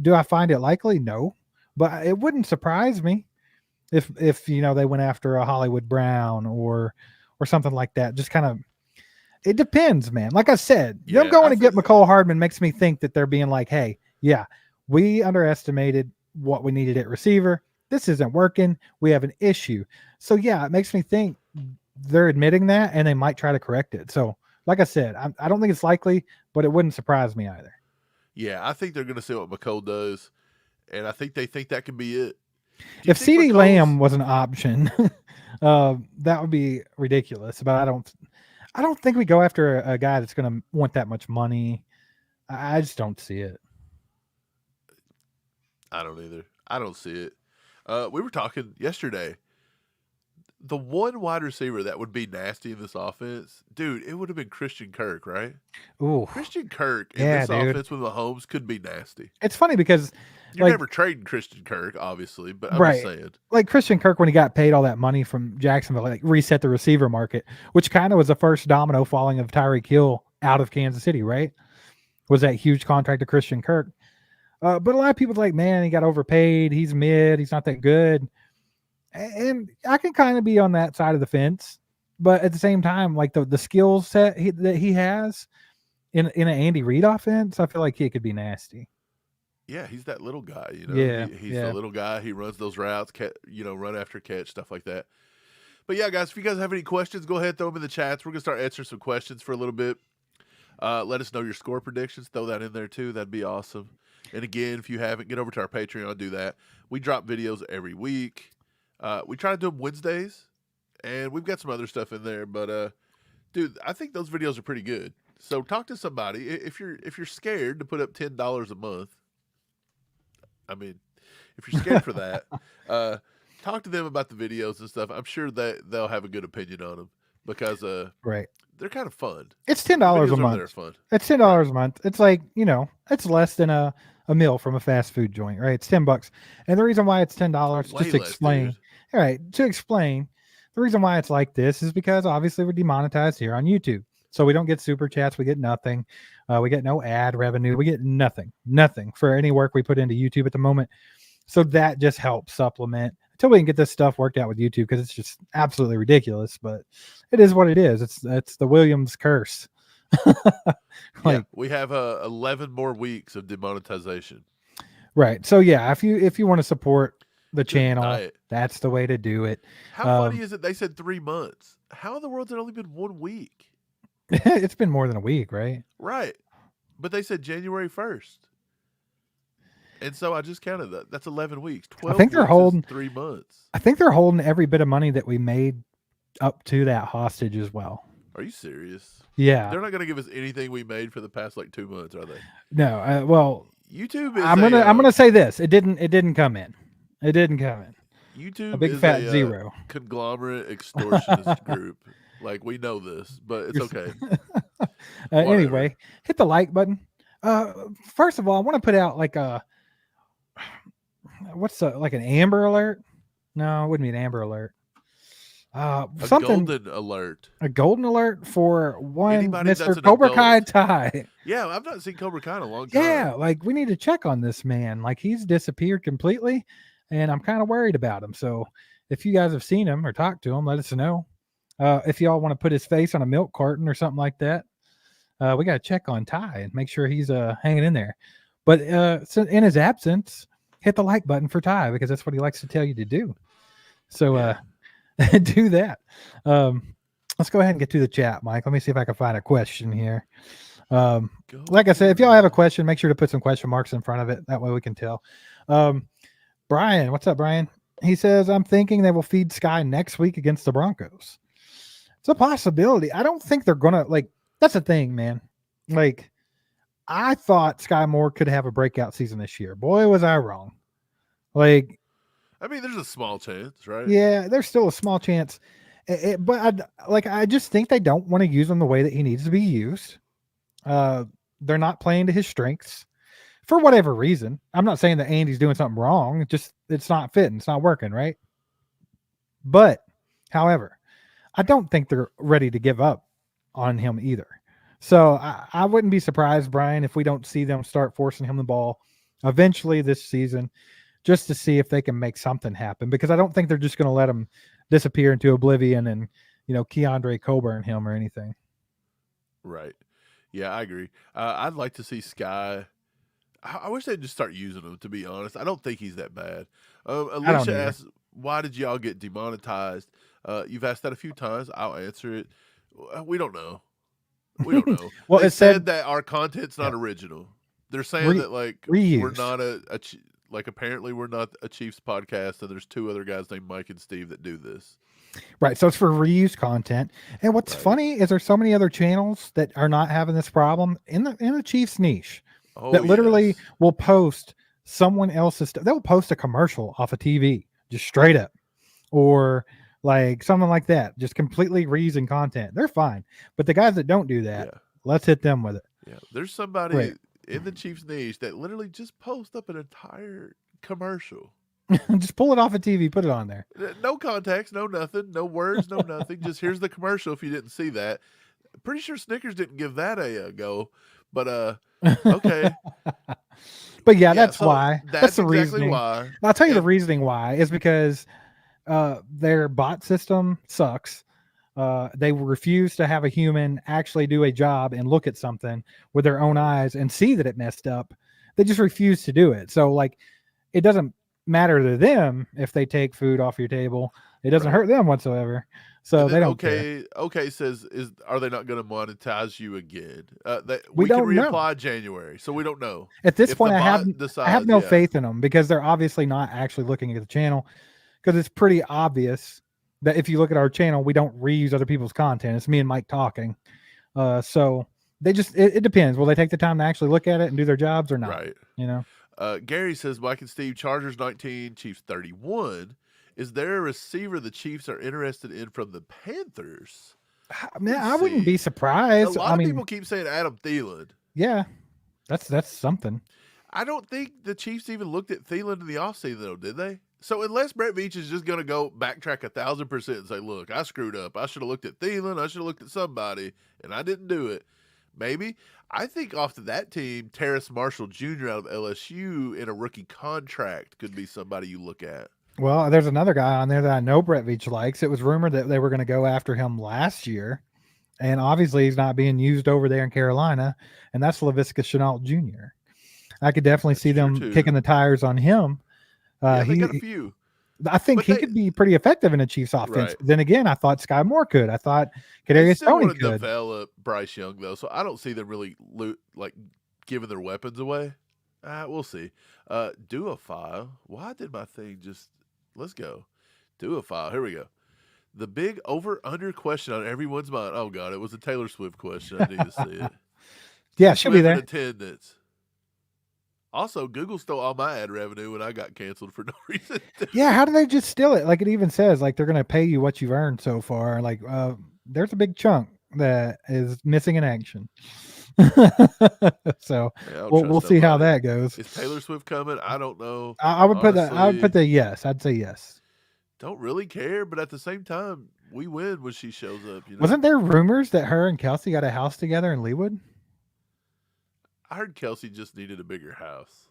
Do I find it likely? No, but it wouldn't surprise me if they went after a Hollywood Brown or something like that. Just kind of, it depends, man. Like I said, them going to get Mecole Hardman makes me think that they're being like, hey, yeah, we underestimated what we needed at receiver. This isn't working. We have an issue. So yeah, it makes me think they're admitting that and they might try to correct it. So like I said, I don't think it's likely, but it wouldn't surprise me either. Yeah, I think they're going to see what Mecole does, and I think they think that can be it. If CeeDee Lamb was an option, that would be ridiculous. But I don't think we go after a guy that's going to want that much money. I just don't see it. I don't either. I don't see it. We were talking yesterday. The one wide receiver that would be nasty in this offense, dude, it would have been Christian Kirk, right? Ooh, Christian Kirk in this offense with Mahomes could be nasty. It's funny because you're never trading Christian Kirk, obviously, but I'm just saying. Like Christian Kirk, when he got paid all that money from Jacksonville, like reset the receiver market, which kind of was the first domino falling of Tyreek Hill out of Kansas City, right? Was that huge contract to Christian Kirk. But a lot of people are like, man, he got overpaid. He's mid. He's not that good. And I can kind of be on that side of the fence, but at the same time, like the skill set that he has in an Andy Reid offense, I feel like he could be nasty. Yeah, he's that little guy, Yeah, he's the little guy. He runs those routes, run after catch, stuff like that. But yeah, guys, if you guys have any questions, go ahead, throw them in the chats. We're gonna start answering some questions for a little bit. Let us know your score predictions. Throw that in there too. That'd be awesome. And again, if you haven't, get over to our Patreon. Do that. We drop videos every week. We try to do them Wednesdays, and we've got some other stuff in there. But dude, I think those videos are pretty good. So talk to somebody if you're scared to put up $10 a month. I mean, if you're scared for that, talk to them about the videos and stuff. I'm sure that they'll have a good opinion on them because they're kind of fun. It's $10 a month. They're fun. It's $10 a month. It's like it's less than a meal from a fast food joint, right? It's $10, and the reason why it's $10, just to explain. All right, to explain, the reason why it's like this is because obviously we're demonetized here on YouTube. So we don't get super chats. We get nothing. We get no ad revenue. We get nothing for any work we put into YouTube at the moment. So that just helps supplement until we can get this stuff worked out with YouTube because it's just absolutely ridiculous. But it is what it is. It's the Williams curse. We have 11 more weeks of demonetization. Right. So yeah, if you want to support the channel, that's the way to do it. How funny is it? They said 3 months. How in the world has it only been 1 week? It's been more than a week, right? Right. But they said January 1st. And so I just counted that. That's 11 weeks. 12 I think they're holding 3 months. I think they're holding every bit of money that we made up to that hostage as well. Are you serious? Yeah. They're not going to give us anything we made for the past 2 months, are they? No. Well, YouTube is I'm gonna say this. It didn't come in. It didn't come in. YouTube a big is fat zero. Conglomerate extortionist group. Like, we know this, but it's okay. Anyway, hit the like button. First of all, I want to put out like an Amber Alert? No, it wouldn't be an Amber Alert. Something golden alert. A golden alert for one Anybody Mr. Cobra Kai Ty. Yeah, I've not seen Cobra Kai in a long time. Yeah, like we need to check on this man. Like he's disappeared completely, and I'm kind of worried about him. So if you guys have seen him or talked to him, let us know. If y'all want to put his face on a milk carton or something like that, we got to check on Ty and make sure he's hanging in there. But so in his absence, hit the like button for Ty because that's what he likes to tell you to do. So do that. Let's go ahead and get to the chat, Mike. Let me see if I can find a question here. Like I said, if y'all have a question, make sure to put some question marks in front of it. That way we can tell. Brian, what's up, Brian? He says, I'm thinking they will feed Sky next week against the Broncos. It's a possibility. I don't think they're gonna like. That's the thing, man. Like, I thought Sky Moore could have a breakout season this year. Boy, was I wrong. Like, I mean, there's a small chance, right? yeah, there's still a small chance, but I just think they don't want to use him the way that he needs to be used. They're not playing to his strengths for whatever reason. I'm not saying that Andy's doing something wrong. It's not fitting. It's not working, right? But, however, I don't think they're ready to give up on him either. So I wouldn't be surprised, Brian, if we don't see them start forcing him the ball eventually this season, just to see if they can make something happen. Because I don't think they're just going to let him disappear into oblivion and Keondre Coburn him or anything. Right. Yeah, I agree. I'd like to see Sky. I wish they'd just start using him. To be honest, I don't think he's that bad. Alicia asks, "Why did y'all get demonetized?" You've asked that a few times. I'll answer it. We don't know. We don't know. Well, they said that our content's not original. They're saying that reuse. We're not apparently we're not a Chiefs podcast, and there's two other guys named Mike and Steve that do this. Right. So it's for reuse content. And what's funny is there's so many other channels that are not having this problem in the Chiefs niche that literally will post someone else's stuff. They'll post a commercial off of TV just straight up, or like something like that, just completely reusing content. They're fine. But the guys that don't do that, let's hit them with it. Yeah. There's somebody in the Chiefs niche that literally just post up an entire commercial. Just pull it off of TV, put it on there. No context, no nothing, no words, no nothing. Just here's the commercial if you didn't see that. Pretty sure Snickers didn't give that a go, but okay. But that's why. That's the exactly reasoning. Why. I'll tell you the reasoning why is because their bot system sucks. They refuse to have a human actually do a job and look at something with their own eyes and see that it messed up. They just refuse to do it. So it doesn't matter to them if they take food off your table. It doesn't hurt them whatsoever. So they don't care. Okay says, are they not going to monetize you again? We can don't reapply know. January, so we don't know. At this point, I have no faith in them because they're obviously not actually looking at the channel, because it's pretty obvious that if you look at our channel, we don't reuse other people's content. It's me and Mike talking. So they just, it depends. Will they take the time to actually look at it and do their jobs or not? Right. Gary says, Mike and Steve, Chargers 19, Chiefs 31. Is there a receiver the Chiefs are interested in from the Panthers? Man, I wouldn't be surprised. A lot of people keep saying Adam Thielen. Yeah, that's something. I don't think the Chiefs even looked at Thielen in the offseason, though, did they? So unless Brett Veach is just going to go backtrack 1,000% and say, look, I screwed up. I should have looked at Thielen. I should have looked at somebody, and I didn't do it. Maybe. I think off to that team, Terrace Marshall Jr. out of LSU in a rookie contract could be somebody you look at. Well, there's another guy on there that I know Brett Veach likes. It was rumored that they were going to go after him last year, and obviously he's not being used over there in Carolina, and that's Laviska Shenault Jr. I could definitely see them kicking the tires on him. They got a few. I think he could be pretty effective in a Chiefs offense. Right. Then again, I thought Sky Moore could. I thought Kadarius Toney could. They still want to develop Bryce Young, though, so I don't see them really giving their weapons away. We'll see. Do a file. Why did my thing just... Let's go. Do a file. Here we go. The big over-under question on everyone's mind. Oh, God, it was a Taylor Swift question. I need to see it. Yeah, she'll be there. Attendance. Also, Google stole all my ad revenue when I got canceled for no reason. Yeah, how do they just steal it? Like, it even says, like, they're going to pay you what you've earned so far. Like, there's a big chunk that is missing in action. So we'll see how that goes. Is Taylor Swift coming? I don't know. I would put the yes. I'd say yes. Don't really care, but at the same time, we win when she shows up. Wasn't there rumors that her and Kelce got a house together in Leawood? I heard Kelce just needed a bigger house.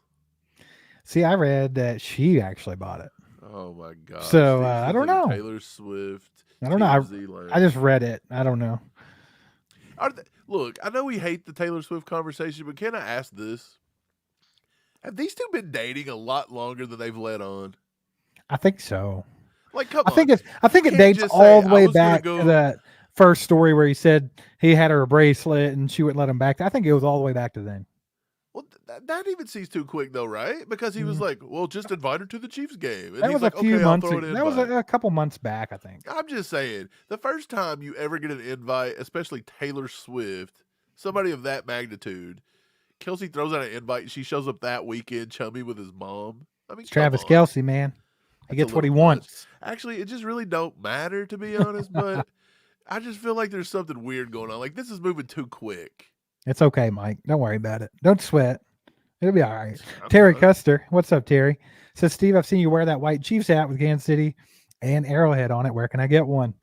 See, I read that she actually bought it. Oh my God! So I don't know. Taylor Swift. I don't know. I just read it. I don't know. Look, I know we hate the Taylor Swift conversation, but can I ask this? Have these two been dating a lot longer than they've let on? I think so. Like, come on. I think it dates all the way back to that first story where he said he had her a bracelet and she wouldn't let him back. I think it was all the way back to then. Well, That even seems too quick, though, right? Because he was Mm, like, well, just invite her to the Chiefs game. And that he's was a like, few okay, I'll months throw ago. an That was invite. a couple months back, I think. I'm just saying, the first time you ever get an invite, especially Taylor Swift, somebody of that magnitude, Kelce throws out an invite and she shows up that weekend chummy with his mom. I mean, It's come Travis on. Kelce, man. He That's a gets what little he much. wants. Actually, it just really don't matter, to be honest, but I just feel like there's something weird going on. Like, this is moving too quick. It's okay, Mike. Don't worry about it. Don't sweat. It'll be all right. I'm Terry not. Custer, what's up, Terry? Says, Steve, I've seen you wear that white Chiefs hat with Kansas City and Arrowhead on it. Where can I get one?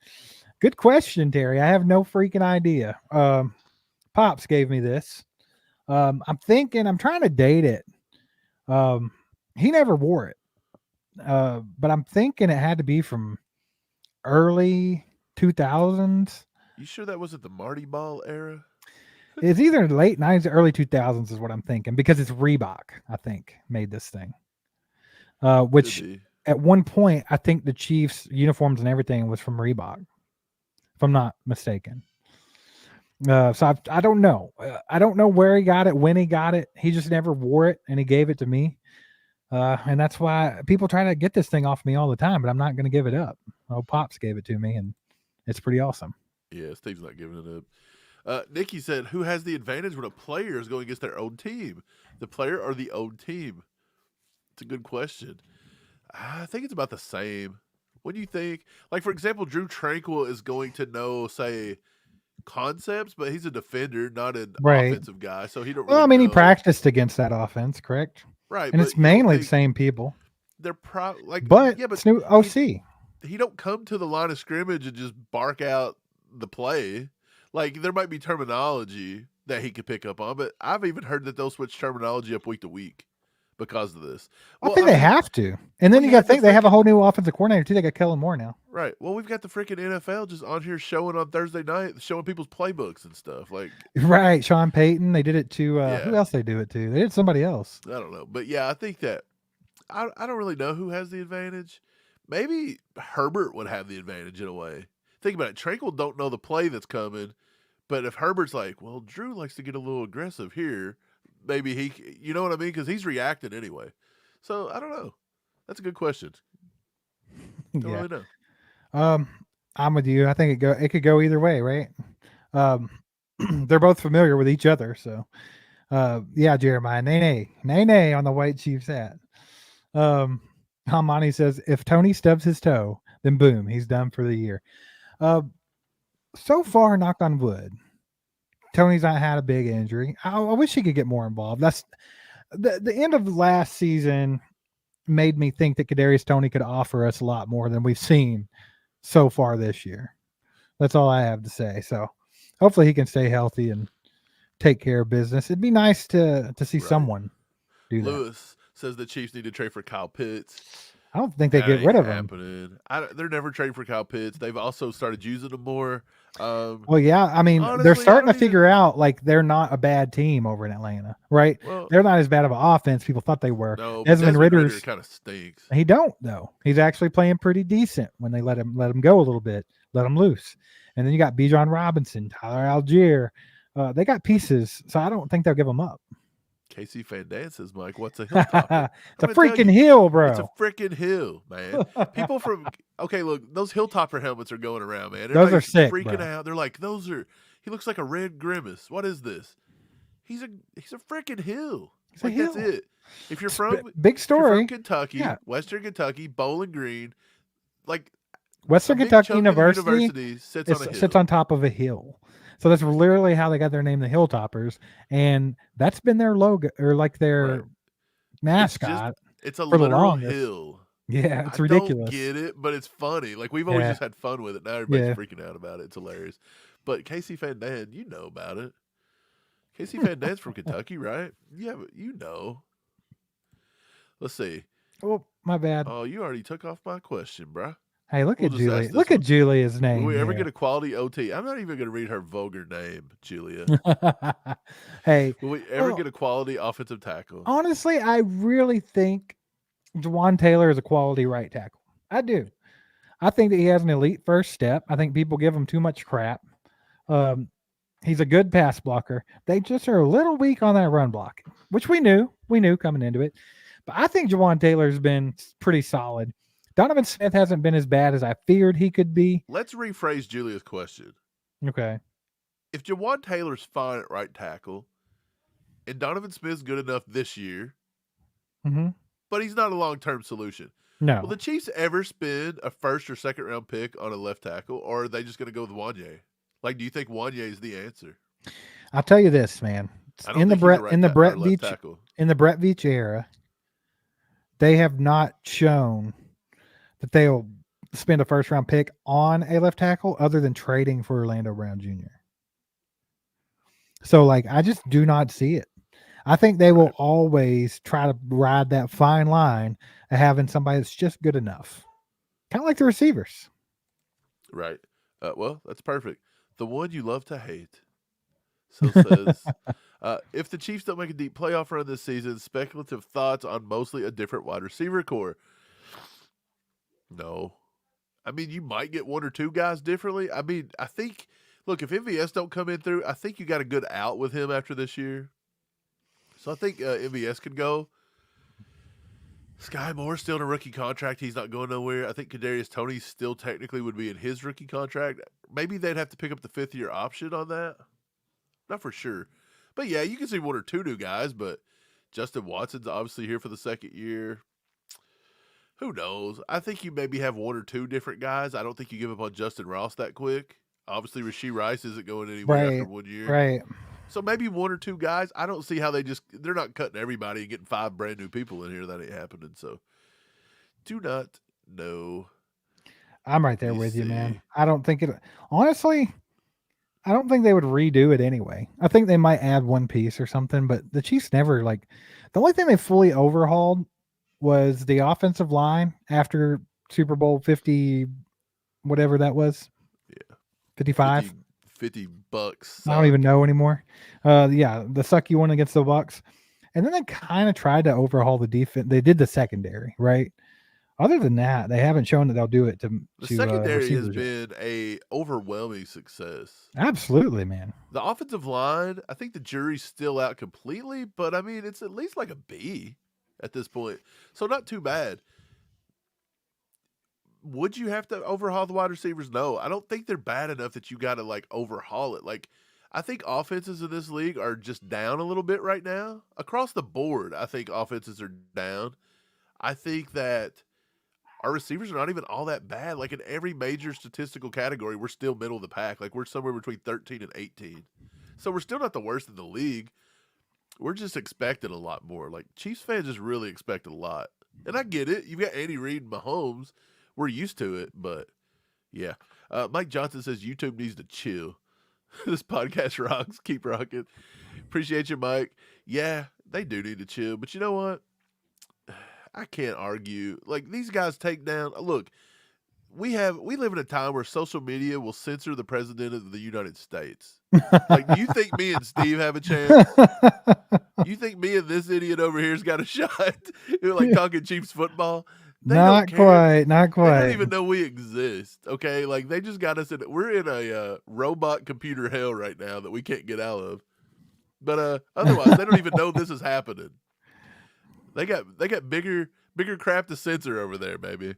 Good question, Terry. I have no freaking idea. Pops gave me this. I'm trying to date it. He never wore it. But I'm thinking it had to be from early 2000s. You sure that wasn't the Marty Ball era? It's either late 90s or early 2000s is what I'm thinking, because it's Reebok, I think, made this thing. Could Which be. at one point, I think the Chiefs uniforms and everything was from Reebok, if I'm not mistaken. So I don't know. I don't know where he got it, when he got it. He just never wore it, and he gave it to me. And that's why people try to get this thing off me all the time, but I'm not going to give it up. Oh, Pops gave it to me, and it's pretty awesome. Yeah, Steve's not giving it up. Nikki said, who has the advantage when a player is going against their own team? The player or the own team? It's a good question. I think it's about the same. What do you think? Like, for example, Drew Tranquil is going to know, say, concepts, but he's a defender, not an Right. offensive guy, so he don't Well, really I mean, he know. practiced against that offense, correct? Right, And it's but you don't mainly the think same people. they're But yeah, but it's new OC. he don't come to the line of scrimmage and just bark out the play. Like, there might be terminology that he could pick up on, but I've even heard that they'll switch terminology up week to week because of this. I Well, think I they mean, have to. And then we you got to had the think they have a freaking whole new offensive coordinator, too. They got Kellen Moore now. right. Well, we've got the freaking NFL just on here showing on Thursday night, showing people's playbooks and stuff. Like, Right. Sean Payton. They did it to, who yeah, else they do it to? They did somebody else. I don't know, but yeah, I think that I don't really know who has the advantage. Maybe Herbert would have the advantage in a way. Think about it. Tranquil don't know the play that's coming, but if Herbert's like, well, Drew likes to get a little aggressive here, maybe you know what I mean? Because he's reacting anyway. So I don't know. That's a good question. Don't Yeah. really know. I'm with you. I think it could go either way, right? Um, they're both familiar with each other, so yeah, Jeremiah, nay on the white Chiefs hat. Hamani says if Tony stubs his toe, then boom, he's done for the year. So far, knock on wood, Tony's not had a big injury. I wish he could get more involved. That's the end of last season made me think that Kadarius Toney could offer us a lot more than we've seen so far this year. That's all I have to say. So hopefully he can stay healthy and take care of business. It'd be nice to see Right. someone do that. Lewis says the Chiefs need to trade for Kyle Pitts. I don't think they That get ain't rid of him. happening. They're never trading for Kyle Pitts. They've also started using him more. Well, yeah, I mean, honestly, they're I starting to don't figure even. out like they're not a bad team over in Atlanta, right? Well, They're not as bad of an offense people thought they were. no, but Desmond Ritter Ritter's kind of stinks. he don't though. He's actually playing pretty decent when they let him go a little bit, let him loose. And then you got Bijan Robinson, Tyler Algier. They got pieces, so I don't think they'll give them up. Casey Van Dance says, Mike, what's a hilltopper? It's a freaking hill, bro. It's a freaking hill, man. People from look, those hilltopper helmets are going around, man. Those are sick, freaking bro. out. They're like, he looks like a red grimace. What is this? He's a freaking hill. It's a That's hill. it. If you're from big story, from Kentucky, yeah. Western Kentucky, Bowling Green, like Western a big Kentucky chunk of the University sits on a hill. Sits on top of a hill. So that's literally how they got their name, the Hilltoppers, and that's been their logo or like their mascot. It's a for the literal longest. hill. Yeah, it's I ridiculous. don't get it, but it's funny. Like, we've always just had fun with it. Now everybody's freaking out about it. It's hilarious. But Casey Van Dam, you know about it. Casey Van Dam's from Kentucky, right? Yeah, but you know. Let's see. Oh, my bad. Oh, you already took off my question, bruh. Hey, look We'll at just Julie. ask this Look one. at Julia's name. Will we ever there. get a quality OT? I'm not even going to read her vulgar name, Julia. Hey, Will we ever get a quality offensive tackle? Honestly, I really think Juwan Taylor is a quality right tackle. I do. I think that he has an elite first step. I think people give him too much crap. He's a good pass blocker. They just are a little weak on that run blocking, which we knew. We knew coming into it. But I think Jawan Taylor's been pretty solid. Donovan Smith hasn't been as bad as I feared he could be. Let's rephrase Julia's question. Okay. If Jawan Taylor's fine at right tackle and Donovan Smith's good enough this year, Mm-hmm. but he's not a long-term solution, No. will the Chiefs ever spend a first or second round pick on a left tackle, or are they just going to go with Wanye? Like, do you think Wanye is the answer? I'll tell you this, man. I don't In the think he's a Brett right in the ta- or Brett left Veach tackle. in the Brett Veach era, they have not shown that they'll spend a first round pick on a left tackle other than trading for Orlando Brown Jr. So like I just do not see it. I think they will always try to ride that fine line of having somebody that's just good enough. Kind of like the receivers. Right. Well, that's perfect. The one you love to hate. So says, if the Chiefs don't make a deep playoff run this season, speculative thoughts on mostly a different wide receiver core. No. I mean, you might get one or two guys differently. I mean, I think, look, if MVS don't come in through, I think you got a good out with him after this year. So I think MVS can go. Sky Moore's still in a rookie contract. He's not going nowhere. I think Kadarius Toney still technically would be in his rookie contract. Maybe they'd have to pick up the fifth-year option on that. Not for sure. But, yeah, you can see one or two new guys, but Justin Watson's obviously here for the second year. Who knows? I think you maybe have one or two different guys. I don't think you give up on Justin Ross that quick. Obviously, Rashee Rice isn't going anywhere after 1 year. Right. So maybe one or two guys. I don't see how they're not cutting everybody and getting 5 brand new people in here. That ain't happening. So do not know. I'm right there with you, man. I don't think honestly, I don't think they would redo it anyway. I think they might add one piece or something, but the Chiefs never the only thing they fully overhauled was the offensive line after Super Bowl 50, whatever that was. Yeah. 55. $50. I don't even know anymore. Yeah, the sucky one against the Bucks. And then they kind of tried to overhaul the defense. They did the secondary, right? Other than that, they haven't shown that they'll do it to the secondary has yet. been a overwhelming success. Absolutely, man. The offensive line, I think the jury's still out completely, but I mean it's at least like a B at this point. So not too bad. Would you have to overhaul the wide receivers? No, I don't think they're bad enough that you got to like overhaul it. Like, I think offenses in this league are just down a little bit right now. Across the board, I think offenses are down. I think that our receivers are not even all that bad. Like, in every major statistical category, we're still middle of the pack. Like, we're somewhere between 13 and 18. So we're still not the worst in the league. We're just expecting a lot more. Like, Chiefs fans just really expect a lot. And I get it. You've got Andy Reid and Mahomes. We're used to it, but yeah. Mike Johnson says YouTube needs to chill. This podcast rocks. Keep rocking. Appreciate you, Mike. Yeah, they do need to chill, but you know what? I can't argue. Like, these guys take down. Look, we live in a time where social media will censor the president of the United States. Like, do you think me and Steve have a chance? You think me and this idiot over here's got a shot? Like talking Chiefs football? Not quite. They don't even know we exist. Okay, like they just got us in. We're in a robot computer hell right now that we can't get out of. But otherwise, they don't even know this is happening. They got bigger crap to censor over there, baby.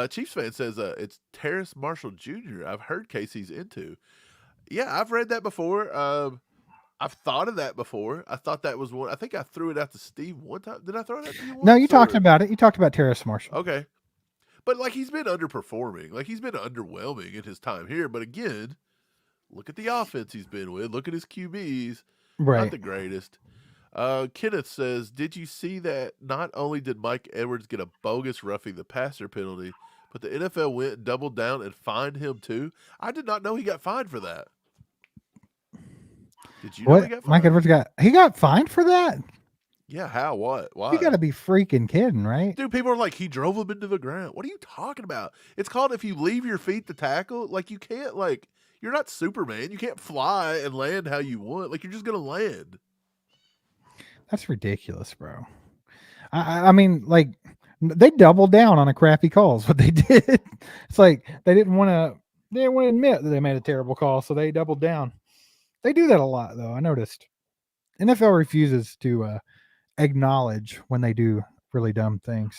Chiefs fan says it's Terrace Marshall Jr. I've heard Casey's into. Yeah, I've read that before. I've thought of that before. I thought that was one. I think I threw it out to Steve one time. Did I throw it out to you once? No, you talked about it. You talked about Terrace Marshall. Okay. But, like, he's been underperforming. Like, he's been underwhelming in his time here. But, again, look at the offense he's been with. Look at his QBs. Right. Not the greatest. Kenneth says, did you see that not only did Mike Edwards get a bogus roughing the passer penalty, but the NFL went and doubled down and fined him too? I did not know he got fined for that. Did you know he got fined? Mike Edwards got fined for that? Yeah, how? What? Why? You got to be freaking kidding, right? Dude, people are like, he drove him into the ground. What are you talking about? It's called if you leave your feet to tackle. Like, you can't, like, you're not Superman. You can't fly and land how you want. Like, you're just going to land. That's ridiculous, bro. I mean, like, they doubled down on a crappy call is what they did. It's like they didn't want to They didn't want to admit that they made a terrible call, so they doubled down. They do that a lot, though. I noticed. NFL refuses to acknowledge when they do really dumb things.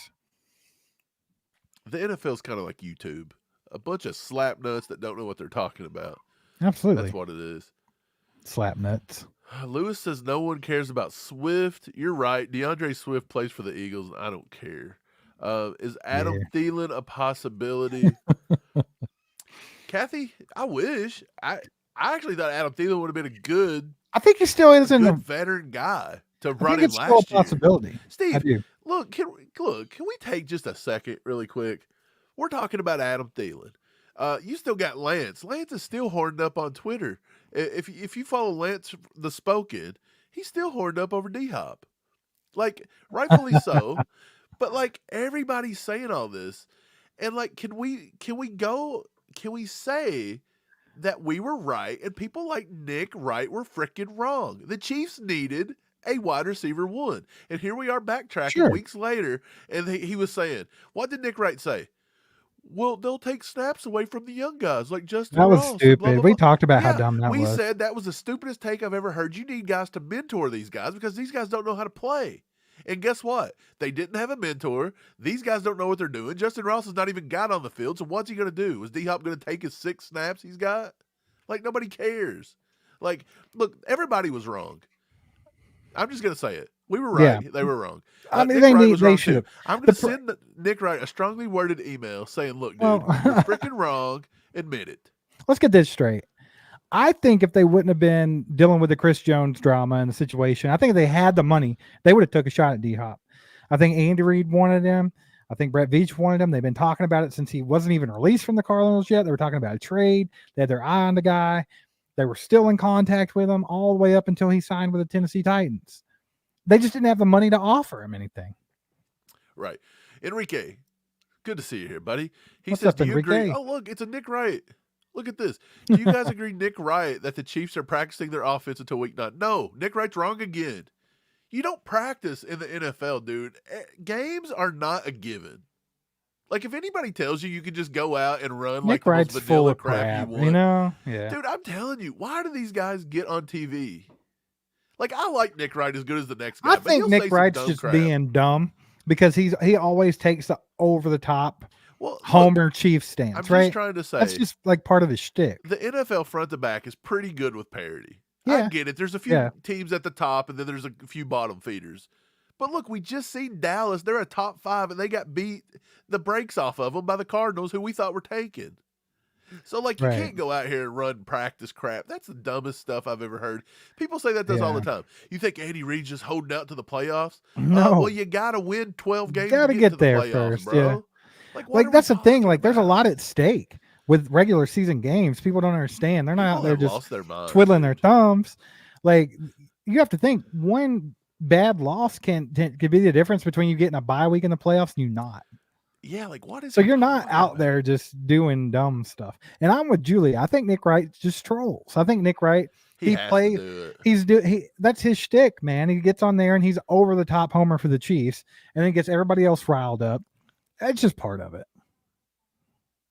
The NFL's kind of like YouTube. A bunch of slap nuts that don't know what they're talking about. Absolutely. That's what it is. Slap nuts. Lewis says no one cares about Swift. You're right. DeAndre Swift plays for the Eagles. I don't care. Is Adam Thielen a possibility? Kathy, I wish. I actually thought Adam Thielen would have been a good. I think he still is a veteran guy to run him last year. Still a possibility. Steve, look, can we take just a second, really quick? We're talking about Adam Thielen. You still got Lance. Lance is still horned up on Twitter. If you follow Lance the Spoken, he's still horned up over D-Hop. Like, rightfully so. But like everybody's saying all this. And like, can we say that we were right and people like Nick Wright were freaking wrong? The Chiefs needed a wide receiver one. And here we are backtracking weeks later. And he was saying, what did Nick Wright say? Well, they'll take snaps away from the young guys like Justin Ross. That was stupid. Blah, blah, blah. We talked about how dumb that was. We said that was the stupidest take I've ever heard. You need guys to mentor these guys because these guys don't know how to play. And guess what? They didn't have a mentor. These guys don't know what they're doing. Justin Ross has not even got on the field. So what's he going to do? Is D-Hop going to take his 6 snaps he's got? Like, nobody cares. Like, look, everybody was wrong. I'm just going to say it. We were right. Yeah. They were wrong. I mean, they should have. I'm going to send Nick Wright a strongly worded email saying, look, dude, you're freaking wrong. Admit it. Let's get this straight. I think if they wouldn't have been dealing with the Chris Jones drama and the situation, I think if they had the money, they would have took a shot at D-Hop. I think Andy Reid wanted him. I think Brett Veach wanted him. They've been talking about it since he wasn't even released from the Cardinals yet. They were talking about a trade. They had their eye on the guy. They were still in contact with him all the way up until he signed with the Tennessee Titans. They just didn't have the money to offer him anything. Right. Enrique, good to see you here, buddy. He What's says, up, do you Enrique? agree? Oh, look, it's a Nick Wright. Look at this. Do you guys agree, Nick Wright, that the Chiefs are practicing their offense until week 9? No, Nick Wright's wrong again. You don't practice in the NFL, dude. Games are not a given. Like, if anybody tells you can just go out and run Nick like Wright's the most vanilla full of crap crap, you want. you know? Yeah. Dude, I'm telling you, why do these guys get on TV? Like, I like Nick Wright as good as the next guy. I think Nick Wright's just being dumb because he always takes the over the top Homer Chiefs stance. I'm just trying to say that's just like part of his shtick. The NFL front to back is pretty good with parody. Yeah. I get it. There's a few teams at the top, and then there's a few bottom feeders. But look, we just seen Dallas. They're a top 5, and they got beat the brakes off of them by the Cardinals, who we thought were taken. So, like, you can't go out here and run practice crap. That's the dumbest stuff I've ever heard. People say that all the time. You think Andy Reid's just holding out to the playoffs? No. Well, you got to win 12 games to get to there the playoffs, first, bro. Yeah. Like that's the thing. Like, there's a lot at stake with regular season games. People don't understand. They're not out there just twiddling their thumbs. Like, you have to think one bad loss could be the difference between you getting a bye week in the playoffs and you not. Yeah, like what is so you're not out there just doing dumb stuff. And I'm with Julie. I think Nick Wright just trolls. I think Nick Wright that's his shtick, man. He gets on there and he's over the top homer for the Chiefs and then gets everybody else riled up. That's just part of it.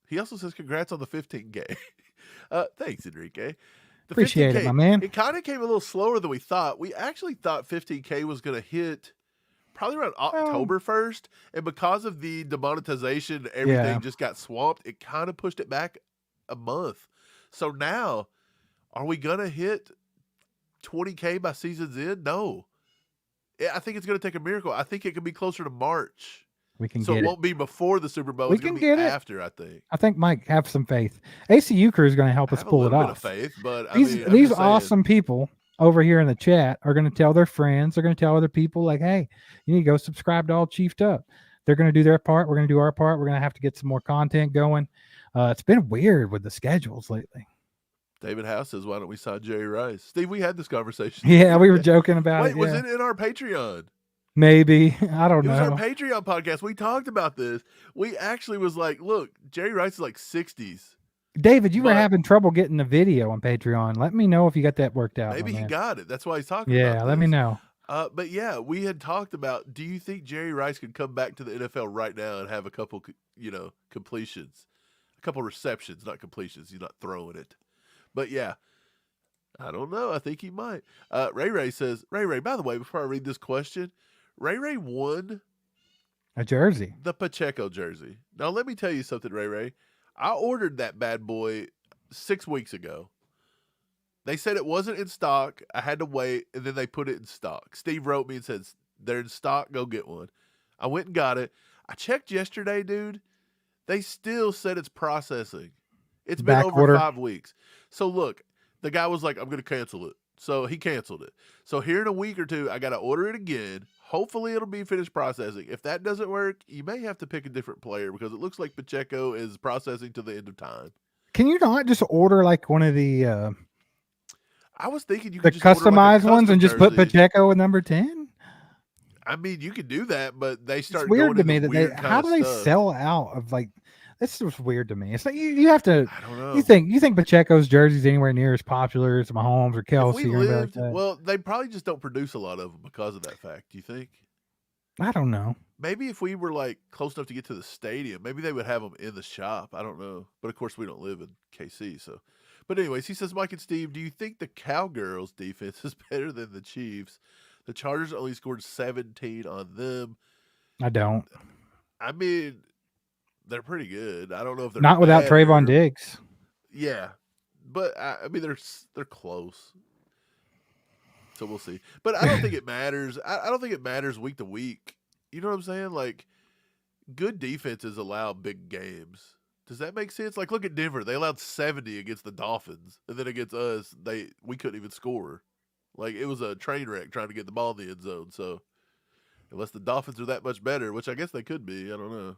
He also says congrats on the 15K. Thanks, Enrique. Appreciate 15K, it, my man. It kind of came a little slower than we thought. We actually thought 15K was going to hit probably around October 1st. And because of the demonetization, everything just got swamped. It kind of pushed it back a month. So now, are we going to hit 20K by season's end? No. I think it's going to take a miracle. I think it could be closer to March. We can so get it won't be before the Super Bowl. We it's can going to be after, I think. I think, Mike, have some faith. ACU crew is going to help us pull it off. Bit of faith, but these awesome people over here in the chat are going to tell their friends. They're going to tell other people, like, hey, you need to go subscribe to All Chiefed Up. They're going to do their part. We're going to do our part. We're going to have to get some more content going. It's been weird with the schedules lately. David House says, why don't we sign Jerry Rice? Steve, we had this conversation. Yeah, we were joking about it. Was it in our Patreon? Maybe. I don't know. It was our Patreon podcast. We talked about this. We actually was like, look, Jerry Rice is like 60s. David, you were having trouble getting the video on Patreon. Let me know if you got that worked out. Maybe he got it. That's why he's talking about Yeah, let me know. But yeah, we had talked about, do you think Jerry Rice could come back to the NFL right now and have a couple, completions? A couple receptions, not completions. He's not throwing it. But yeah, I don't know. I think he might. Ray Ray says, Ray Ray, by the way, before I read this question, Ray Ray won A jersey. the Pacheco jersey. Now, let me tell you something, Ray Ray. I ordered that bad boy 6 weeks ago. They said it wasn't in stock. I had to wait, and then they put it in stock. Steve wrote me and said, they're in stock. Go get one. I went and got it. I checked yesterday, dude. They still said it's processing. It's been Back over order. 5 weeks. So, look, the guy was like, I'm going to cancel it. So, he canceled it. So, here in a week or two, I got to order it again. Hopefully, it'll be finished processing. If that doesn't work, you may have to pick a different player because it looks like Pacheco is processing to the end of time. Can you not just order like one of the I was thinking you could just customized order like a ones and just put jersey. Pacheco with number 10? I mean, you could do that, but they start It's weird going to me into that weird they kind how of do they stuff. sell out of like this is weird to me. It's like you have to I don't know. you think Pacheco's jersey's anywhere near as popular as Mahomes or If Kelce we or anybody like lived, that? well, they probably just don't produce a lot of them because of that fact. Do you think? I don't know. Maybe if we were like close enough to get to the stadium, maybe they would have them in the shop. I don't know, but of course we don't live in KC, so. But anyways, he says, Mike and Steve, do you think the Cowgirls defense is better than the Chiefs? The Chargers only scored 17 on them. I don't. I mean, they're pretty good. I don't know if they're Not without better. Trayvon Diggs. Yeah, but I mean they're close. So we'll see. But I don't think it matters. I don't think it matters week to week. You know what I'm saying? Like, good defenses allow big games. Does that make sense? Like, look at Denver. They allowed 70 against the Dolphins. And then against us, we couldn't even score. Like, it was a train wreck trying to get the ball in the end zone. So, unless the Dolphins are that much better, which I guess they could be. I don't know.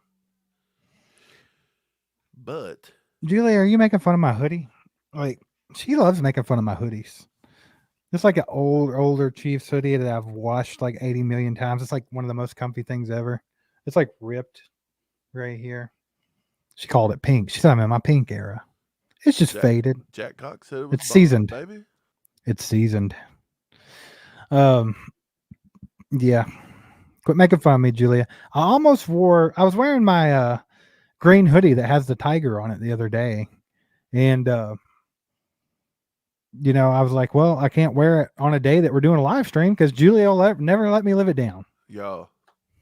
But Julie, are you making fun of my hoodie? Like, she loves making fun of my hoodies. It's like an older Chiefs hoodie that I've washed like 80 million times. It's like one of the most comfy things ever. It's like ripped right here. She called it pink. She said I'm in my pink era. It's just faded. Jack Cox said it was It's seasoned. baby. It's seasoned. Yeah. Quit making fun of me, Julia. I was wearing my green hoodie that has the tiger on it the other day. And I was like, well, I can't wear it on a day that we're doing a live stream because Julia will never let me live it down. Yo,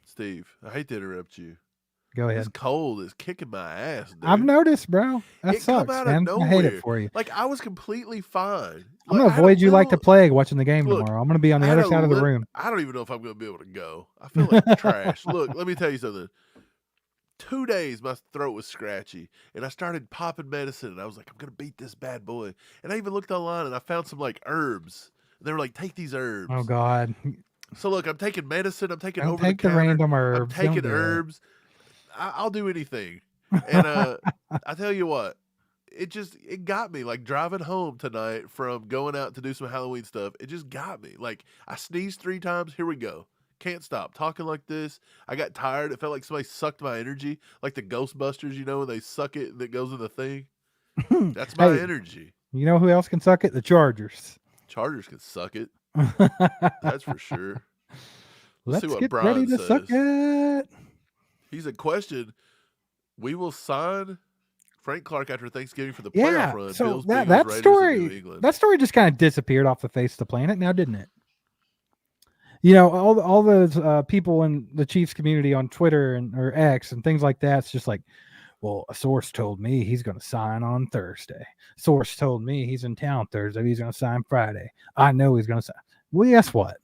Steve, I hate to interrupt you. Go ahead. It's cold. It's kicking my ass, dude. I've noticed, bro. That sucks, man. I hate it for you. Like, I was completely fine. I'm going to avoid you like the plague watching the game Look, tomorrow. I'm going to be on the other side of the room. I don't even know if I'm going to be able to go. I feel like trash. Look, let me tell you something. 2 days, my throat was scratchy, and I started popping medicine, and I was like, I'm going to beat this bad boy. And I even looked online, and I found some, like, herbs. They were like, take these herbs. Oh, God. So, look, I'm taking medicine. I'm taking Don't over take the counter. random herbs. I'm taking herbs. I'll do anything. And I tell you what, it got me. Like, driving home tonight from going out to do some Halloween stuff, it just got me. Like, I sneezed 3 times. Here we go. Can't stop talking like this. I got tired. It felt like somebody sucked my energy, like the Ghostbusters, when they suck it and it goes in the thing. That's my energy. You know who else can suck it? The Chargers. Chargers can suck it. That's for sure. Let's see what get Brian ready to says. Suck it. He's a question. We will sign Frank Clark after Thanksgiving for the playoff run. So Bills, that Bengals, Raiders, story, and New England. that story just kind of disappeared off the face of the planet now, didn't it? All those people in the Chiefs community on Twitter or X and things like that. It's just like, well, a source told me he's going to sign on Thursday. Source told me he's in town Thursday. He's going to sign Friday. I know he's going to sign. Well, guess what?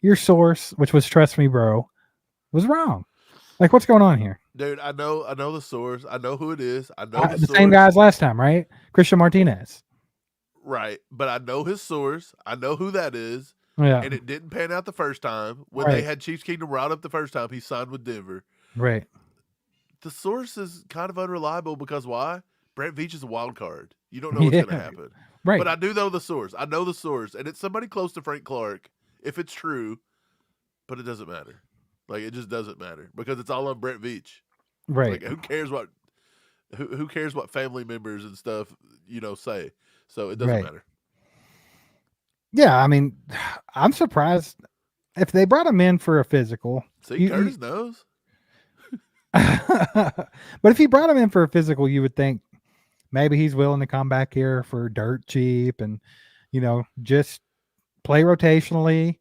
Your source, which was Trust Me, Bro, was wrong. Like, what's going on here? Dude, I know the source. I know who it is. I know the same guy as last time, right? Christian Martinez. Right. But I know his source. I know who that is. Yeah. And it didn't pan out the first time. When they had Chiefs Kingdom riled up the first time, he signed with Denver. Right. The source is kind of unreliable because why? Brett Veach is a wild card. You don't know what's going to happen. Right. But I do know the source. I know the source. And it's somebody close to Frank Clark, if it's true. But it doesn't matter. Like, it just doesn't matter because it's all on Brett Veach. Right. Like, who cares what family members and stuff, say. So it doesn't matter. Yeah, I mean, I'm surprised if they brought him in for a physical. See, Curtis knows. But if he brought him in for a physical, you would think maybe he's willing to come back here for dirt cheap and, just play rotationally,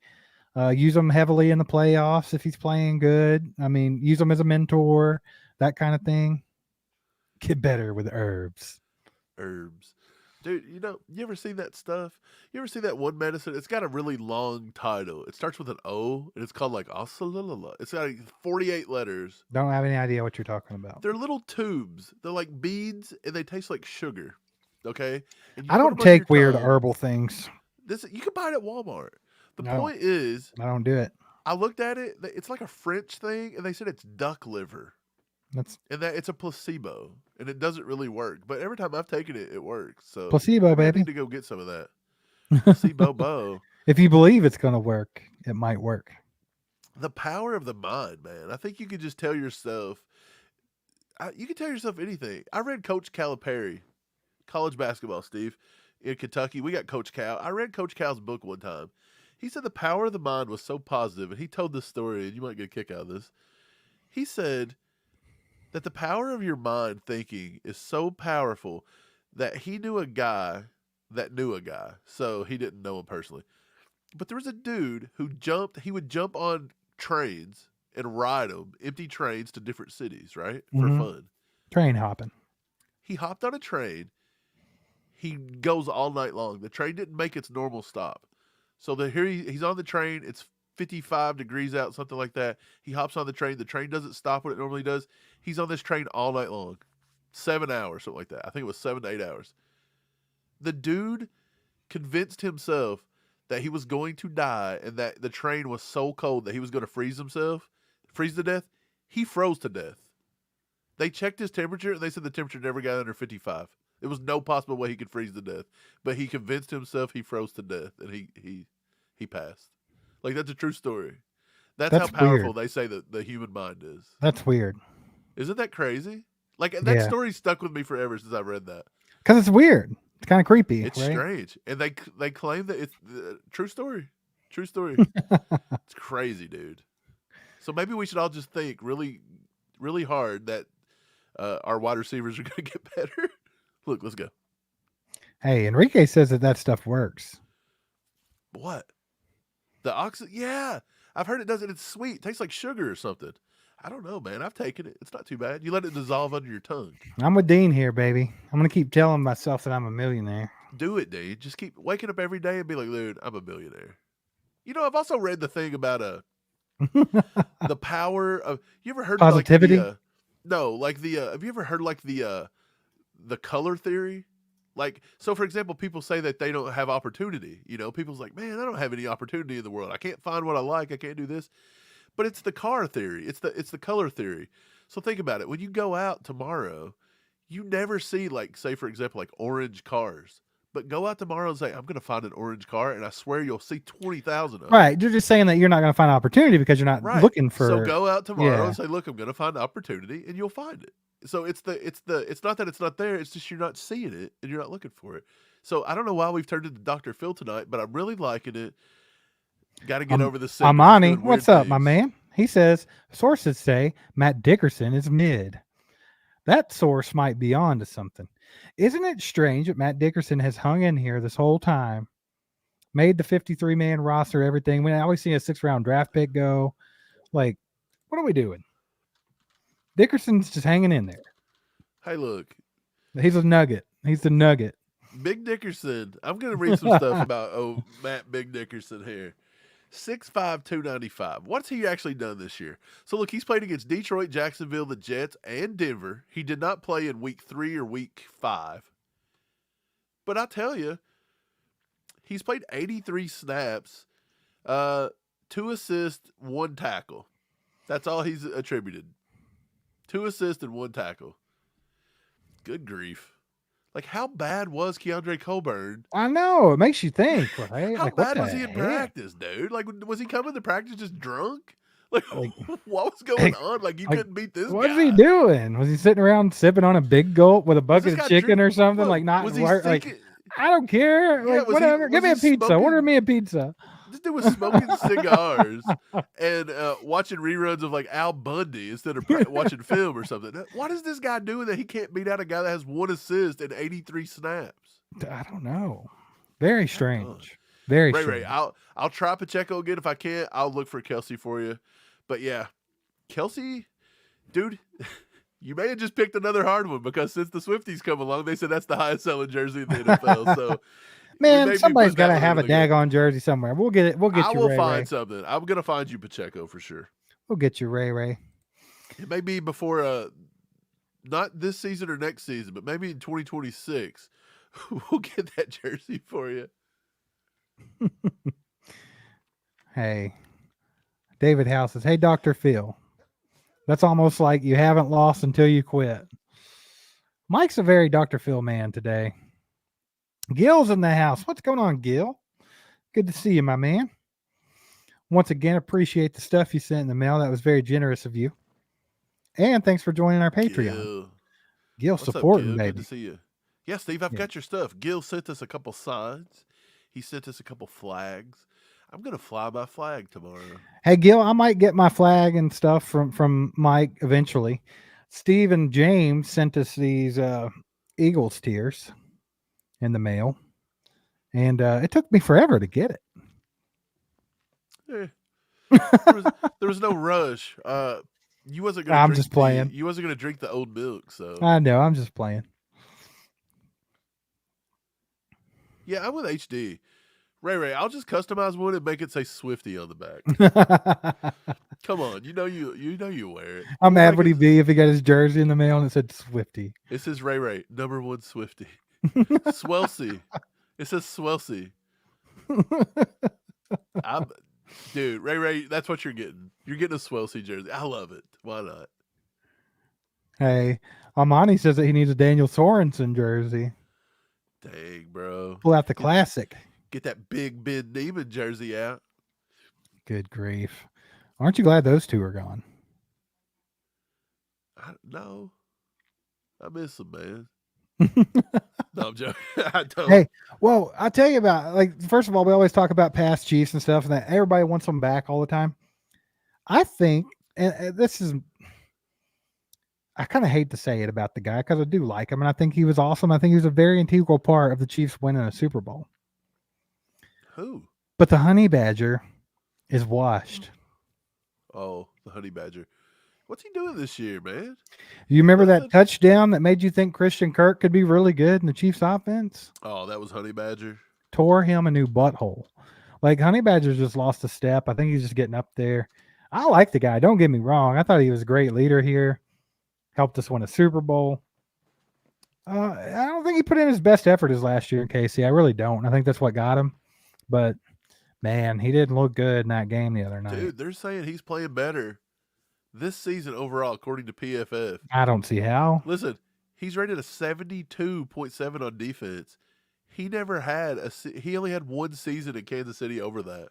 use him heavily in the playoffs if he's playing good. I mean, use him as a mentor, that kind of thing. Get better with herbs. Herbs. Dude, you ever seen that stuff? You ever see that one medicine? It's got a really long title. It starts with an O, and it's called like Osalala. It's got like 48 letters. Don't have any idea what you're talking about. They're little tubes. They're like beads, and they taste like sugar. Okay? And I don't take weird herbal things. You can buy it at Walmart. The No, point is, I don't do it. I looked at it. It's like a French thing, and they said it's duck liver. And that it's a placebo, and it doesn't really work. But every time I've taken it, it works. So placebo, baby. I need to go get some of that. Placebo, bo. If you believe it's going to work, it might work. The power of the mind, man. I think you can just tell yourself. You can tell yourself anything. I read Coach Calipari, college basketball, Steve, in Kentucky. We got Coach Cal. I read Coach Cal's book one time. He said the power of the mind was so positive, and he told this story, and you might get a kick out of this. He said that the power of your mind thinking is so powerful that he knew a guy that knew a guy. So he didn't know him personally. But there was a dude who he would jump on trains and ride them, empty trains to different cities, right? For fun. Train hopping. He hopped on a train. He goes all night long. The train didn't make its normal stop. So here he's on the train. It's 55 degrees out, something like that. He hops on the train. The train doesn't stop when it normally does. He's on this train all night long. 7 hours, something like that. I think it was 7 to 8 hours. The dude convinced himself that he was going to die and that the train was so cold that he was going to freeze to death. He froze to death. They checked his temperature, and they said the temperature never got under 55. There was no possible way he could freeze to death. But he convinced himself he froze to death, and he passed. Like, that's a true story. That's how powerful they say that the human mind is. That's weird. Isn't that crazy? Like, that story stuck with me forever since I read that. Because it's weird. It's kind of creepy. It's strange. And they claim that it's true story. True story. It's crazy, dude. So maybe we should all just think really, really hard that our wide receivers are going to get better. Look, let's go. Hey, Enrique says that stuff works. What? The oxy? Yeah. I've heard it does it. It's sweet. It tastes like sugar or something. I don't know, man. I've taken it. It's not too bad. You let it dissolve under your tongue. I'm with Dean here, baby. I'm going to keep telling myself that I'm a millionaire. Do it, Dean. Just keep waking up every day and be like, dude, I'm a millionaire. I've also read the thing about the power of. You ever heard positivity? Have you ever heard the color theory? Like, so for example, people say that they don't have opportunity. People's like, man, I don't have any opportunity in the world. I can't find what I like. I can't do this. But it's the car theory. It's the color theory. So think about it. When you go out tomorrow, you never see, like, say for example, like orange cars. But go out tomorrow and say, I'm going to find an orange car, and I swear you'll see 20,000 of them. Right. You're just saying that you're not going to find opportunity because you're not looking for. So go out tomorrow and say, look, I'm going to find opportunity, and you'll find it. So it's not that it's not there. It's just you're not seeing it and you're not looking for it. So I don't know why we've turned into Dr. Phil tonight, but I'm really liking it. Got to get over the sickness. Amani, what's up, my man? He says sources say Matt Dickerson is mid. That source might be on to something. Isn't it strange that Matt Dickerson has hung in here this whole time, made the 53-man roster, everything? When I always see a 6th-round draft pick go, like, what are we doing? Dickerson's just hanging in there. Hey, look. He's a nugget. He's the nugget. Big Dickerson. I'm going to read some stuff about Matt Big Dickerson here. 6'5", 295. What's he actually done this year? So, look, he's played against Detroit, Jacksonville, the Jets, and Denver. He did not play in week 3 or week 5. But I tell you, he's played 83 snaps, 2 assists, 1 tackle. That's all he's attributed. 2 assists and 1 tackle. Good grief. Like, how bad was Keondre Coburn? I know. It makes you think, right? How bad was he in practice, dude? Like, was he coming to practice just drunk? Like what was going on? Like, you couldn't beat this guy. What was he doing? Was he sitting around sipping on a big gulp with a bucket of chicken or something? Like, not work? Like, I don't care. Like, whatever. Give me a pizza. Order me a pizza. This dude was smoking cigars and watching reruns of like Al Bundy instead of watching film or something. What is this guy doing that he can't beat out a guy that has 1 assist and 83 snaps? I don't know. Very strange. Very strange. Ray, I'll try Pacheco again if I can. I'll look for Kelce for you. But yeah, Kelce, dude, you may have just picked another hard one because since the Swifties come along, they said that's the highest selling jersey in the NFL. So, man, somebody's got to have a daggone jersey somewhere. We'll get it. We'll get you. I will find something. I'm gonna find you Pacheco for sure. We'll get you Ray. It may be before, not this season or next season, but maybe in 2026. We'll get that jersey for you. Hey, David House says, "Hey, Dr. Phil, that's almost like you haven't lost until you quit." Mike's a very Dr. Phil man today. Gil's in the house. What's going on, Gil? Good to see you, my man. Once again, appreciate the stuff you sent in the mail. That was very generous of you. And thanks for joining our Patreon. Gil supporting, Gil? baby. Good to see you. Yeah, Steve, I've got your stuff. Gil sent us a couple signs. He sent us a couple flags. I'm going to fly my flag tomorrow. Hey, Gil, I might get my flag and stuff from Mike eventually. Steve and James sent us these Eagles tears in the mail. And it took me forever to get it. There was no rush. You wasn't going to I'm just playing. You wasn't going to drink the old milk, so. I know, I'm just playing. Yeah, I'm with HD. Ray, I'll just customize one and make it say Swifty on the back. Come on, you know you wear it. How mad would he be if he got his jersey in the mail and it said Swifty? It says Ray, #1 Swifty. Swelsey. It says Swelsey. Dude, Ray, that's what you're getting. You're getting a Swelsey jersey. I love it. Why not? Hey, Amani says that he needs a Daniel Sorensen jersey. Dang, bro. Pull out the classic. Get that big Ben Neiman jersey out. Good grief. Aren't you glad those two are gone? No. I miss them, man. No, I'm joking. I don't. Hey, well, I'll tell you about, like, first of all, we always talk about past Chiefs and stuff, and that everybody wants them back all the time. I think, and this is, I kind of hate to say it about the guy because I do like him, and I think he was awesome. I think he was a very integral part of the Chiefs winning a Super Bowl. Who? But the Honey Badger is washed. Oh, the Honey Badger. What's he doing this year, man? You remember that touchdown that made you think Christian Kirk could be really good in the Chiefs offense? Oh, that was Honey Badger. Tore him a new butthole. Like, Honey Badger's just lost a step. I think he's just getting up there. I like the guy. Don't get me wrong. I thought he was a great leader here. Helped us win a Super Bowl. I don't think he put in his best effort as last year in KC. I really don't. I think that's what got him. But, man, he didn't look good in that game the other night. Dude, they're saying he's playing better this season overall, according to PFF. I don't see how. Listen, he's rated a 72.7 on defense. He only had one season in Kansas City over that.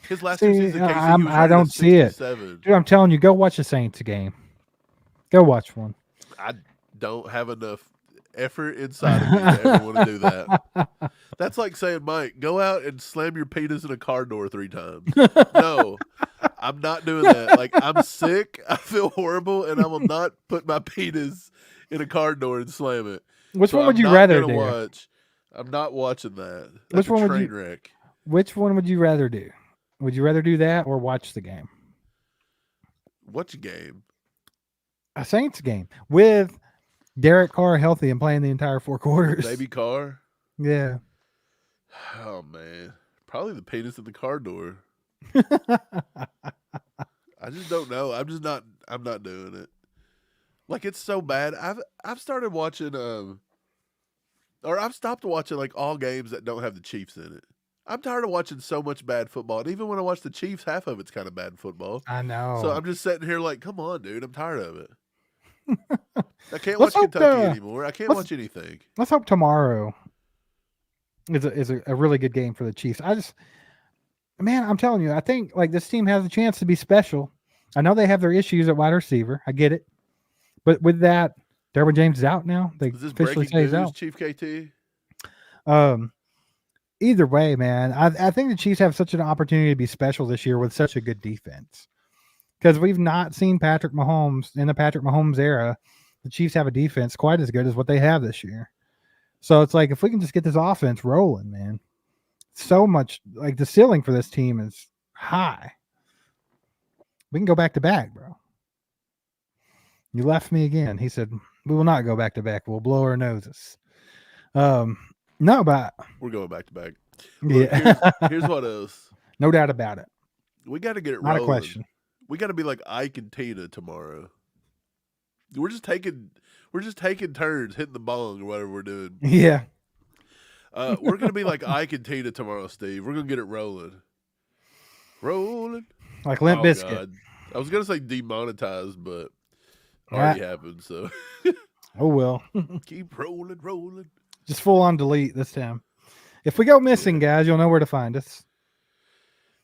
His last two seasons in KC, he was I don't see it. Dude, I'm telling you, go watch the Saints game. Go watch one. I don't have enough effort inside of me to ever want to do that. That's like saying, Mike, go out and slam your penis in a car door 3 times. No, I'm not doing that. Like, I'm sick, I feel horrible, and I will not put my penis in a car door and slam it. Which one would you rather do? I'm not watching that. Which That's one a would train wreck. Which one would you rather do? Would you rather do that or watch the game? Watch a game. A Saints game with Derek Carr healthy and playing the entire 4 quarters. Baby Carr? Yeah. Oh, man. Probably the penis in the car door. I just don't know. I'm not doing it. Like, it's so bad. I've started watching or I've stopped watching like all games that don't have the Chiefs in it. I'm tired of watching so much bad football. And even when I watch the Chiefs, half of it's kind of bad football. I know. So I'm just sitting here like, come on, dude. I'm tired of it. I can't watch Kentucky anymore. I can't watch anything. Let's hope tomorrow is a really good game for the Chiefs. Man, I'm telling you, I think like this team has a chance to be special. I know they have their issues at wide receiver. I get it. But with that, Derwin James is out now. They Is this officially breaking say he's news, out. Chief KT? either way, man, I think the Chiefs have such an opportunity to be special this year with such a good defense. Because we've not seen Patrick Mahomes in the Patrick Mahomes era. The Chiefs have a defense quite as good as what they have this year. So it's like if we can just get this offense rolling, man, so much like the ceiling for this team is high. We can go back to back, bro. You left me again. He said, we will not go back to back. We'll blow our noses. No, but we're going back to back. Look, yeah. here's what else. No doubt about it. We got to get it Not rolling. a question. We got to be like Ike and Tina tomorrow. We're just taking turns hitting the bong or whatever we're doing. Yeah. We're gonna be like Ike and Tina tomorrow, Steve. We're gonna get it rolling. Rolling. Like Limp Bizkit. God. I was gonna say demonetized, but already happened, so oh well. Keep rolling. Just full on delete this time. If we go missing, guys, you'll know where to find us.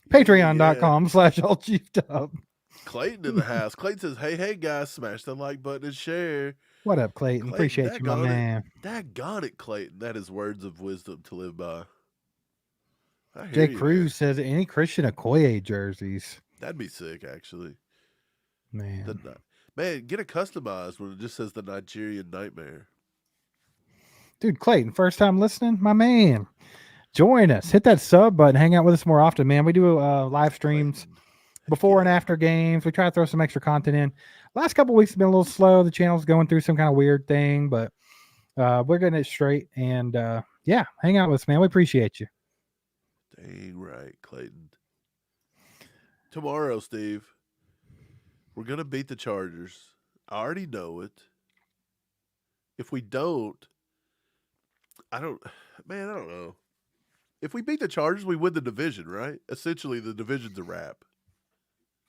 Patreon.com/allchieftub. Clayton in the house. Clayton says, hey, guys, smash the like button and share. What up, Clayton? Appreciate you, my man. Daggone it, Clayton. That is words of wisdom to live by. Jay Cruz says, any Christian Okoye jerseys? That'd be sick, actually. Man, get it customized when it just says the Nigerian Nightmare. Dude, Clayton, first time listening? My man. Join us. Hit that sub button. Hang out with us more often, man. We do live streams. Clayton. Before and after games. We try to throw some extra content in. Last couple of weeks have been a little slow. The channel's going through some kind of weird thing, but we're getting it straight. And hang out with us, man. We appreciate you. Dang right, Clayton. Tomorrow, Steve, we're going to beat the Chargers. I already know it. If we don't, I don't know. If we beat the Chargers, we win the division, right? Essentially, the division's a wrap.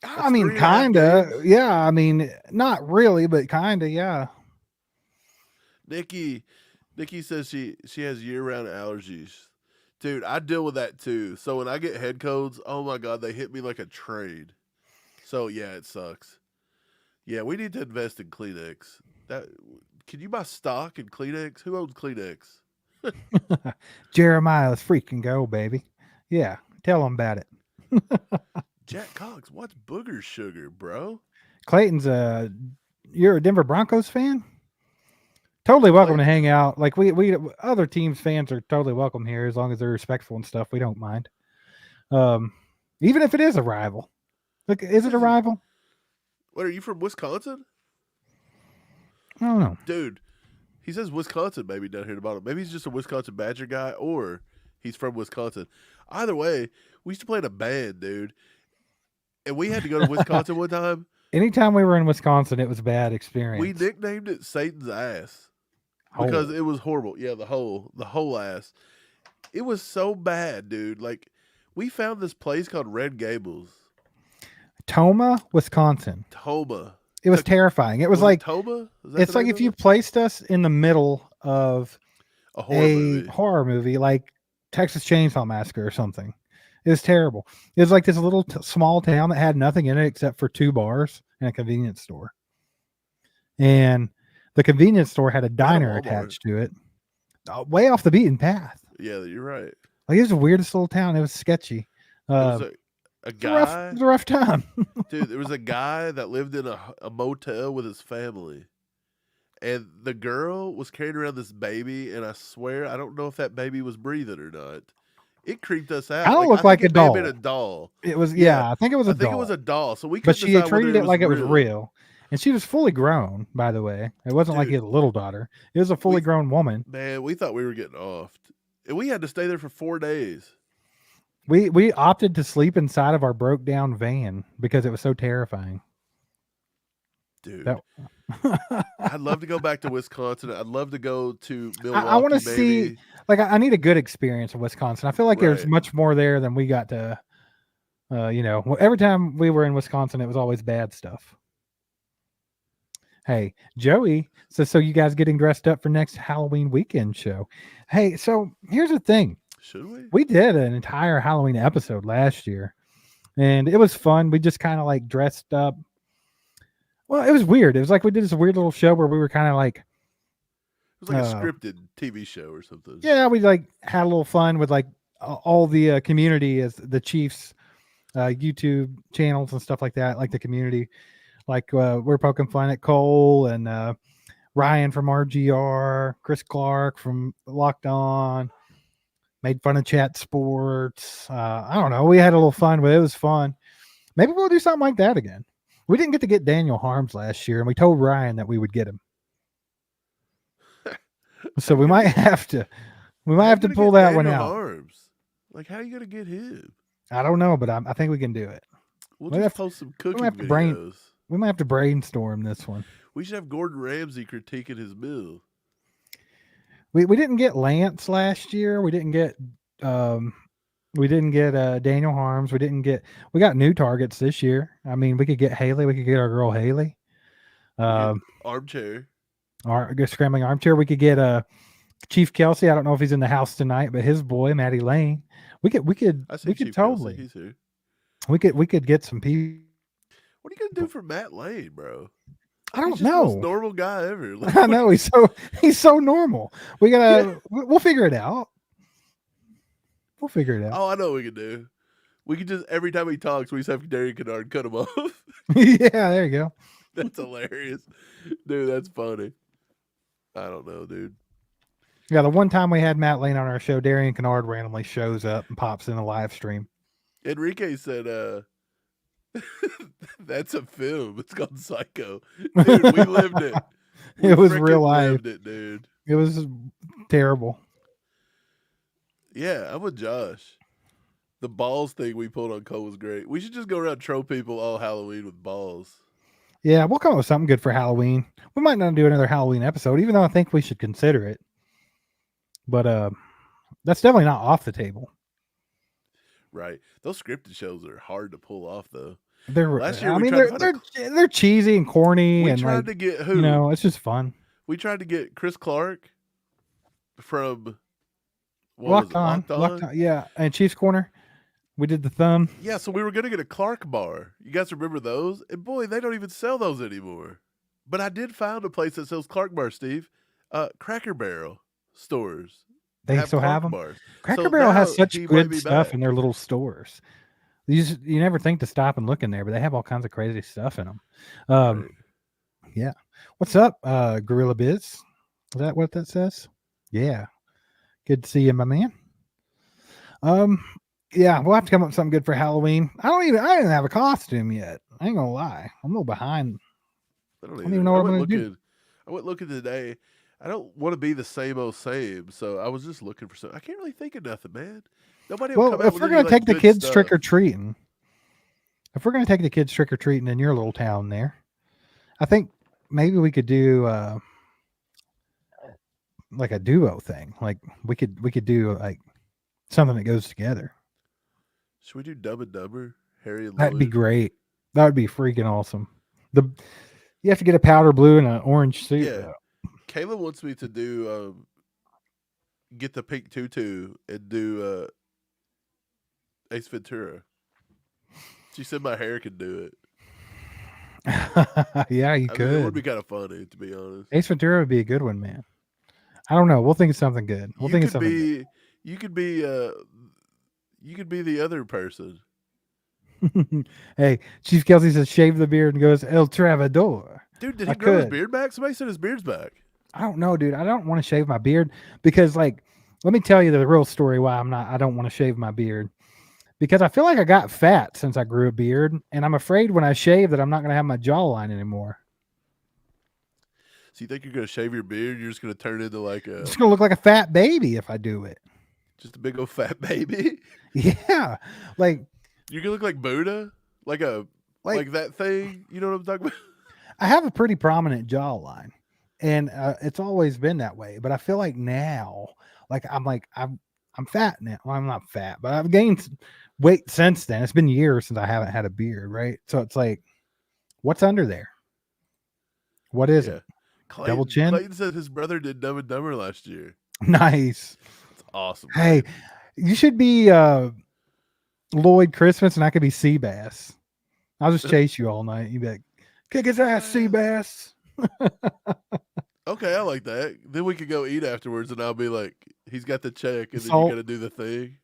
I mean, kind of. Yeah, I mean, not really, but kind of, yeah. Nikki says she has year-round allergies. Dude, I deal with that too. So when I get head colds, oh my God, they hit me like a train. So yeah, it sucks. Yeah, we need to invest in Kleenex. Can you buy stock in Kleenex? Who owns Kleenex? Jeremiah, let's freaking go, baby. Yeah, tell them about it. Jack Cox, what's booger sugar, bro? Clayton's you're a Denver Broncos fan? Totally welcome to hang out. Like we other teams fans are totally welcome here as long as they're respectful and stuff. We don't mind. Even if it is a rival. Like, is it a rival? What, are you from Wisconsin? I don't know. Dude, he says Wisconsin maybe down here at the bottom. Maybe he's just a Wisconsin Badger guy or he's from Wisconsin. Either way, we used to play in a band, dude. And we had to go to Wisconsin one time. Anytime we were in Wisconsin, it was a bad experience. We nicknamed it Satan's ass because it was horrible. Yeah, the whole ass. It was so bad, dude. Like, we found this place called Red Gables. Tomah, Wisconsin. Tomah. It was terrifying. It was like Tomah? It's like if you placed us in the middle of a horror movie like Texas Chainsaw Massacre or something. It was terrible. It was like this little small town that had nothing in it except for 2 bars and a convenience store. And the convenience store had a diner attached to it, way off the beaten path. Yeah, you're right. Like, it was the weirdest little town. It was sketchy. It was a guy. It was a rough time. Dude, there was a guy that lived in a motel with his family. And the girl was carrying around this baby, and I swear, I don't know if that baby was breathing or not. It creeped us out. I don't look like a doll. It may have been a doll. It was, I think it was a doll. I think it was a doll. So we but she treated it like it was real. And she was fully grown, by the way. It wasn't like he had a little daughter. It was a fully grown woman. Man, we thought we were getting offed. And we had to stay there for 4 days. We opted to sleep inside of our broke down van because it was so terrifying. Dude. I'd love to go back to Wisconsin. I'd love to go to Milwaukee. I want to see, like, I need a good experience in Wisconsin. I feel like there's much more there than we got to, every time we were in Wisconsin, it was always bad stuff. Hey, Joey says, so you guys getting dressed up for next Halloween weekend show? Hey, so here's the thing. Should we? We did an entire Halloween episode last year, and it was fun. We just kind of like dressed up. Well, it was weird. It was like we did this weird little show where we were kind of like. It was like a scripted TV show or something. Yeah, we like had a little fun with like all the community is the Chiefs YouTube channels and stuff like that, like the community, like we're poking fun at Cole and Ryan from RGR, Chris Clark from Locked On, made fun of Chat Sports. I don't know. We had a little fun, but it was fun. Maybe we'll do something like that again. We didn't get to get Daniel Harms last year, and we told Ryan that we would get him. So we might have to. We might have to pull that one out. Harms? Like, how are you gonna get him? I don't know, but I think we can do it. We'll just post some cooking videos. We might have to brainstorm this one. We should have Gordon Ramsay critiquing his meal. We didn't get Lance last year. We didn't get Daniel Harms. We got new targets this year. I mean, we could get Haley. We could get our girl Haley. Armchair. Scrambling armchair. We could get Chief Kelce. I don't know if he's in the house tonight, but his boy Matty Lane. We could Chief totally. Kelce, he's here. We could get some people. What are you gonna do for Matt Lane, bro? I don't know. The most normal guy ever. Like, I know he's so normal. We'll figure it out. We'll figure it out. Oh, I know what we can do. We can just every time he talks, we just have Darian Kennard cut him off. Yeah, there you go. That's hilarious, dude. That's funny. I don't know, dude. Yeah, the one time we had Matt Lane on our show, Darian Kennard randomly shows up and pops in a live stream. Enrique said, that's a film. It's called Psycho. Dude, we lived it. It was real life. Lived it, dude. It was terrible. Yeah, I'm with Josh. The balls thing we pulled on Cole was great. We should just go around and troll people all Halloween with balls. Yeah, we'll come up with something good for Halloween. We might not do another Halloween episode, even though I think we should consider it. But that's definitely not off the table. Right. Those scripted shows are hard to pull off, though. Last year, they're cheesy and corny. We and tried to get who? You know, it's just fun. We tried to get Chris Clark from Locked On. Yeah, and Chiefs Corner. We did the thumb. Yeah, so we were going to get a Clark bar. You guys remember those? And boy, they don't even sell those anymore. But I did find a place that sells Clark bars, Steve. Cracker Barrel stores. They still have them? Bars. Cracker Barrel has such good stuff in their little stores. You never think to stop and look in there, but they have all kinds of crazy stuff in them. Right. Yeah. What's up, Gorilla Biz? Is that what that says? Yeah. Good to see you, my man. Yeah, we'll have to come up with something good for Halloween. I didn't have a costume yet. I ain't gonna lie. I'm a little behind. I don't even know what I'm gonna do. I went looking today. I don't want to be the same old same, so I was just looking for something. I can't really think of nothing, man. Nobody will come out if we're gonna take the kids trick or treating, in your little town there, I think maybe we could do like a duo thing. Like we could do like something that goes together. Should we do Dumb and Dumber? Harry and That'd be great. That would be freaking awesome. You have to get a powder blue and an orange suit. Yeah. Kayla wants me to do get the pink tutu and do Ace Ventura. She said my hair could do it. Yeah, you could. It would be kind of funny, to be honest. Ace Ventura would be a good one, man. I don't know. We'll think of something good. You could be the other person. Hey, Chief Kelce says shave the beard and goes El Travador. Dude, did he grow his beard back? Somebody said his beard's back. I don't know, dude. I don't want to shave my beard because, like, let me tell you the real story why I don't want to shave my beard. Because I feel like I got fat since I grew a beard, and I'm afraid when I shave that I'm not going to have my jawline anymore. So you think you're going to shave your beard? You're just going to turn into like a... It's going to look like a fat baby if I do it. Just a big old fat baby? Yeah. Like... You're going to look like Buddha? Like that thing? You know what I'm talking about? I have a pretty prominent jawline, and it's always been that way. But I feel like now, I'm fat now. Well, I'm not fat, but I've gained weight since then. It's been years since I haven't had a beard, right? So it's like, what's under there? What is it? Double chin? Clayton said his brother did Dumb and Dumber last year. Nice. That's awesome. Hey, you should be Lloyd Christmas, and I could be Seabass. I'll just chase you all night. You'd be like, kick his ass, Seabass. Okay, I like that. Then we could go eat afterwards, and I'll be like, he's got the check, and then you got to do the thing.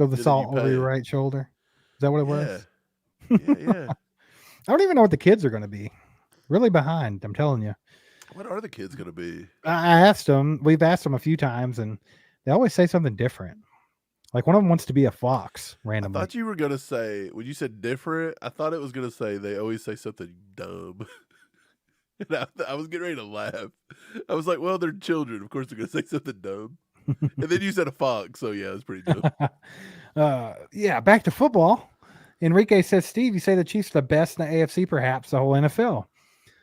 Throw the and then you salt over your pay. right shoulder. Is that what it Yeah, was? yeah. I don't even know what the kids are going to be. Really behind, I'm telling you. What are the kids gonna be? I asked them. We've asked them a few times, and they always say something different. Like one of them wants to be a fox I randomly. thought you were gonna say when you said different. I thought it was gonna say they always say something dumb. And I was getting ready to laugh. I was like, "Well, they're children. Of course, they're gonna say something dumb." And then you said a fox, so yeah, it's pretty dumb. Yeah, back to football. Enrique says, Steve, you say the Chiefs are the best in the AFC, perhaps the whole NFL.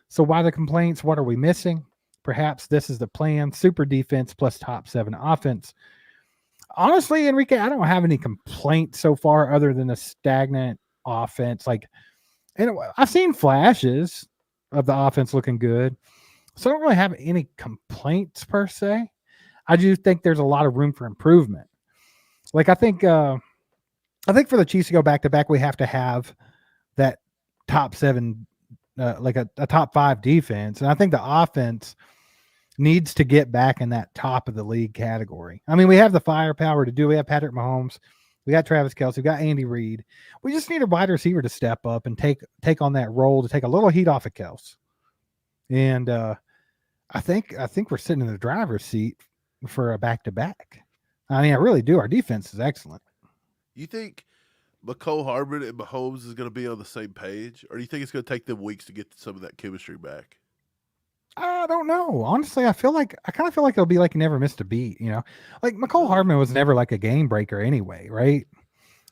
So why the complaints? What are we missing? Perhaps this is the plan. Super defense plus top 7 offense. Honestly, Enrique, I don't have any complaints so far other than a stagnant offense. Like, and I've seen flashes of the offense looking good. So I don't really have any complaints per se. I do think there's a lot of room for improvement. Like I think for the Chiefs to go back to back, we have to have that top 7, like a top 5 defense. And I think the offense needs to get back in that top of the league category. I mean, we have the firepower to do. We have Patrick Mahomes. We got Travis Kelce. We got Andy Reid. We just need a wide receiver to step up and take on that role to take a little heat off of Kelce. And I think we're sitting in the driver's seat for a back to back. I mean, I really do. Our defense is excellent. You think Mecole Hardman and Mahomes is going to be on the same page, or do you think it's going to take them weeks to get some of that chemistry back? I don't know. Honestly, I kind of feel like it'll be like he never missed a beat, you know? Like Mecole Really? Hardman was never like a game breaker anyway, right?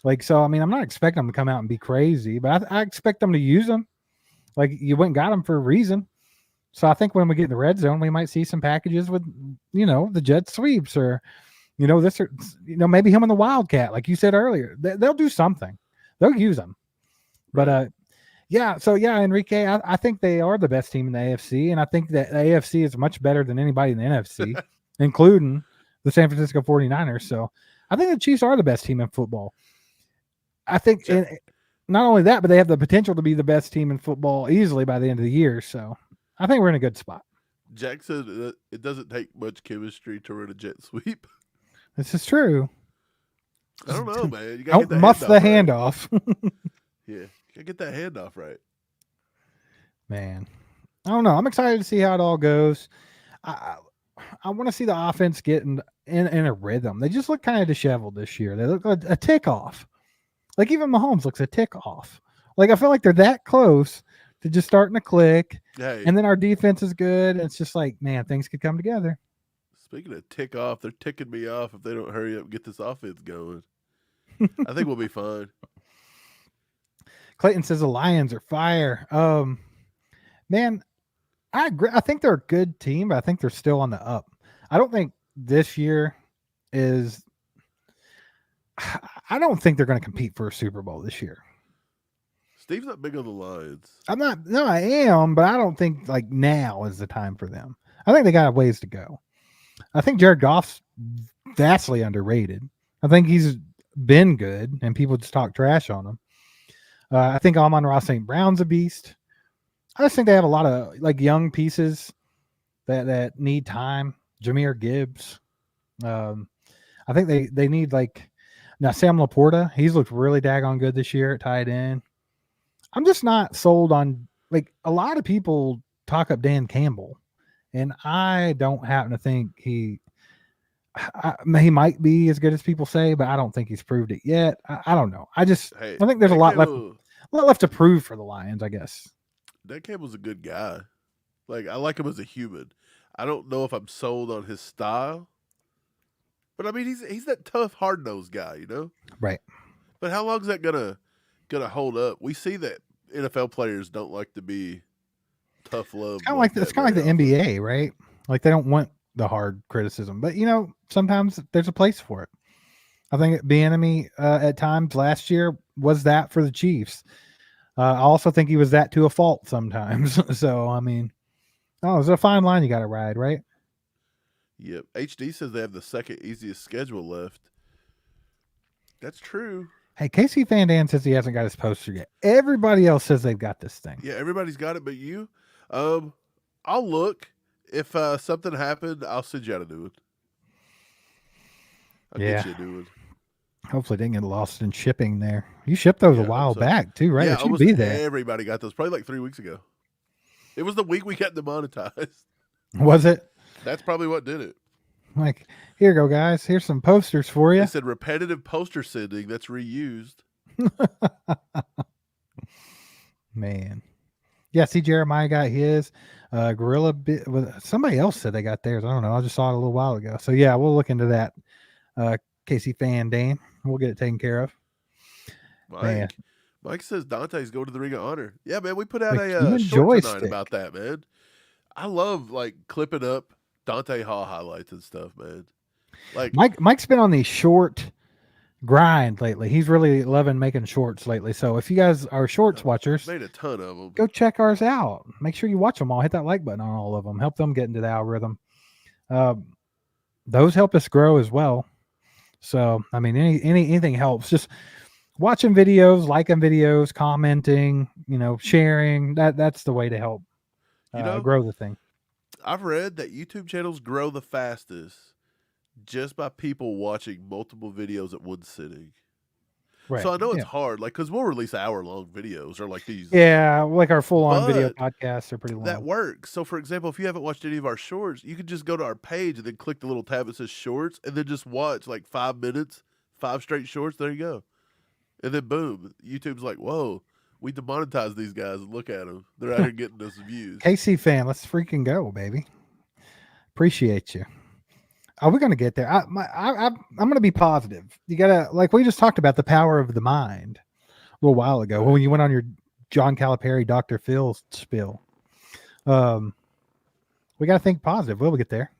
Like, so, I mean, I'm not expecting them to come out and be crazy, but I expect them to use them. Like, you went and got them for a reason. So I think when we get in the red zone, we might see some packages with, the jet sweeps or, this or, maybe him and the Wildcat, like you said earlier. They'll do something. They'll use them. But, Right. yeah, so yeah, Enrique, I think they are the best team in the AFC, and I think that the AFC is much better than anybody in the NFC, including the San Francisco 49ers. So I think the Chiefs are the best team in football. I think not only that, but they have the potential to be the best team in football easily by the end of the year. So I think we're in a good spot. Jack said it doesn't take much chemistry to run a jet sweep. This is true. I don't know, man. You got to Don't get that muff the handoff right. handoff. Yeah, you got to get that handoff right. Man, I don't know. I'm excited to see how it all goes. I want to see the offense get in a rhythm. They just look kind of disheveled this year. They look like a tick off. Like even Mahomes looks a tick off. Like I feel like they're that close to just starting to click. Hey, and then our defense is good. And it's just like, man, things could come together. speaking of tick off, they're ticking me off if they don't hurry up and get this offense going. I think we'll be fine. Clayton says the Lions are fire. Man, I agree. I think they're a good team, but I think they're still on the up. I don't think this year is. I don't think they're going to compete for a Super Bowl this year. Steve's not big on the Lions. I'm not. No, I am, but I don't think like now is the time for them. I think they got a ways to go. I think Jared Goff's vastly underrated. I think he's been good, and people just talk trash on him. I think Amon-Ra St. Brown's a beast. I just think they have a lot of like young pieces that need time. Jahmyr Gibbs. I think they need like now Sam Laporta. He's looked really daggone good this year at tight end. I'm just not sold on like a lot of people talk up Dan Campbell, and I don't happen to think he might be as good as people say, but I don't think he's proved it yet. I don't know. I think there's a lot left to prove for the Lions, I guess. Dan Campbell's a good guy. Like I like him as a human. I don't know if I'm sold on his style, but I mean he's that tough, hard nosed guy, you know. Right. But how long is that gonna hold up? We see that NFL players don't like to be tough love. It's kind of like the NBA, right? Like they don't want the hard criticism, but sometimes there's a place for it. I think Bieniemy at times last year was that for the Chiefs. I also think he was that to a fault sometimes. So I mean, it's a fine line you got to ride, right? Yep. HD says they have the second easiest schedule left. That's true. Hey, Casey Van Dam says he hasn't got his poster yet. Everybody else says they've got this thing. Yeah, everybody's got it, but you. I'll look. If something happened, I'll send you out a new one. I'll get you a new one. Hopefully, they didn't get lost in shipping there. You shipped those a Yeah, I hope while so. back too, right? Yeah, It should almost be there. everybody got those. Probably like 3 weeks ago. It was the week we got demonetized. Was it? That's probably what did it. Like, here you go, guys. Here's some posters for They you. said repetitive poster sending that's reused. Man. Yeah, see, Jeremiah got his. Gorilla somebody else said they got theirs. I don't know. I just saw it a little while ago. So yeah, we'll look into that. Casey fan Dan, we'll get it taken care of. Man, Mike says Dante's going to the Ring of Honor. Yeah, man, we put out the a human short tonight joystick. about that, man. I love like clipping up Dante Hall highlights and stuff, man. Like Mike's been on the short grind lately. He's really loving making shorts lately. So if you guys are shorts watchers, made a ton of them. go check ours out. Make sure you watch them all. Hit that like button on all of them. Help them get into the algorithm. Those help us grow as well. So I mean, anything helps. Just watching videos, liking videos, commenting, sharing. That's the way to help grow the thing. I've read that YouTube channels grow the fastest just by people watching multiple videos at one sitting. Right. So I know it's hard, like, because we'll release hour-long videos or like these. Yeah, like our full-on video podcasts are pretty long. That works. So, for example, if you haven't watched any of our shorts, you can just go to our page and then click the little tab that says shorts and then just watch like 5 minutes, 5 straight shorts. There you go. And then boom, YouTube's like, whoa, we demonetize these guys and look at them. They're out here getting us views. KC fan, let's freaking go, baby. Appreciate you. Are we going to get there? I'm going to be positive. You got to, like we just talked about, the power of the mind a little while ago when you went on your John Calipari, Dr. Phil spill. We got to think positive. We'll get there.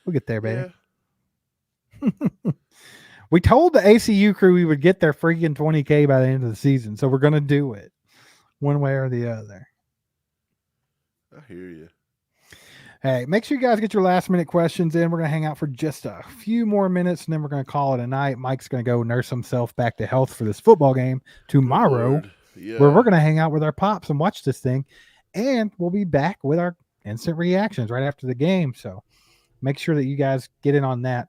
We'll get there, baby. Yeah. We told the ACU crew we would get their freaking 20K by the end of the season. So we're going to do it one way or the other. I hear you. Hey, make sure you guys get your last minute questions in. We're going to hang out for just a few more minutes and then we're going to call it a night. Mike's going to go nurse himself back to health for this football game tomorrow, where we're going to hang out with our pops and watch this thing. And we'll be back with our instant reactions right after the game. So make sure that you guys get in on that.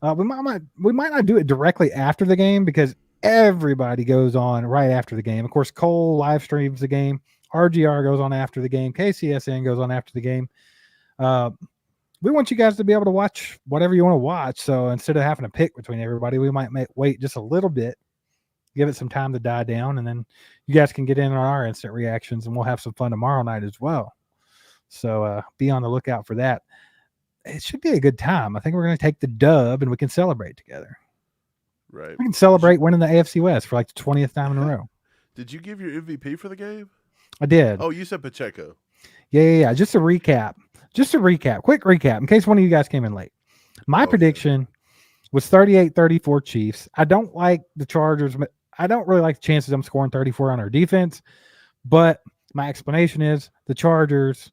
We might not do it directly after the game because everybody goes on right after the game. Of course, Cole live streams the game. RGR goes on after the game. KCSN goes on after the game. We want you guys to be able to watch whatever you want to watch. So instead of having to pick between everybody, we might wait just a little bit, give it some time to die down, and then you guys can get in on our instant reactions, and we'll have some fun tomorrow night as well. So be on the lookout for that. It should be a good time. I think we're going to take the dub and we can celebrate together. Right. We can celebrate winning the AFC West for like the 20th time in a row. Did you give your MVP for the game? I did. Oh, you said Pacheco. Yeah. Just a recap. Quick recap in case one of you guys came in late. My prediction was 38-34 Chiefs. I don't like the Chargers. I don't really like the chances of them scoring 34 on our defense. But my explanation is the Chargers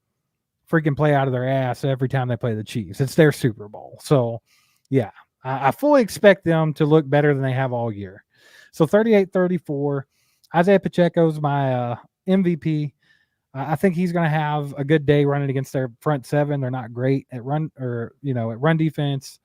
freaking play out of their ass every time they play the Chiefs. It's their Super Bowl. So, yeah, I fully expect them to look better than they have all year. So 38-34. Isaiah Pacheco's my MVP. I think he's going to have a good day running against their front seven. They're not great at run defense.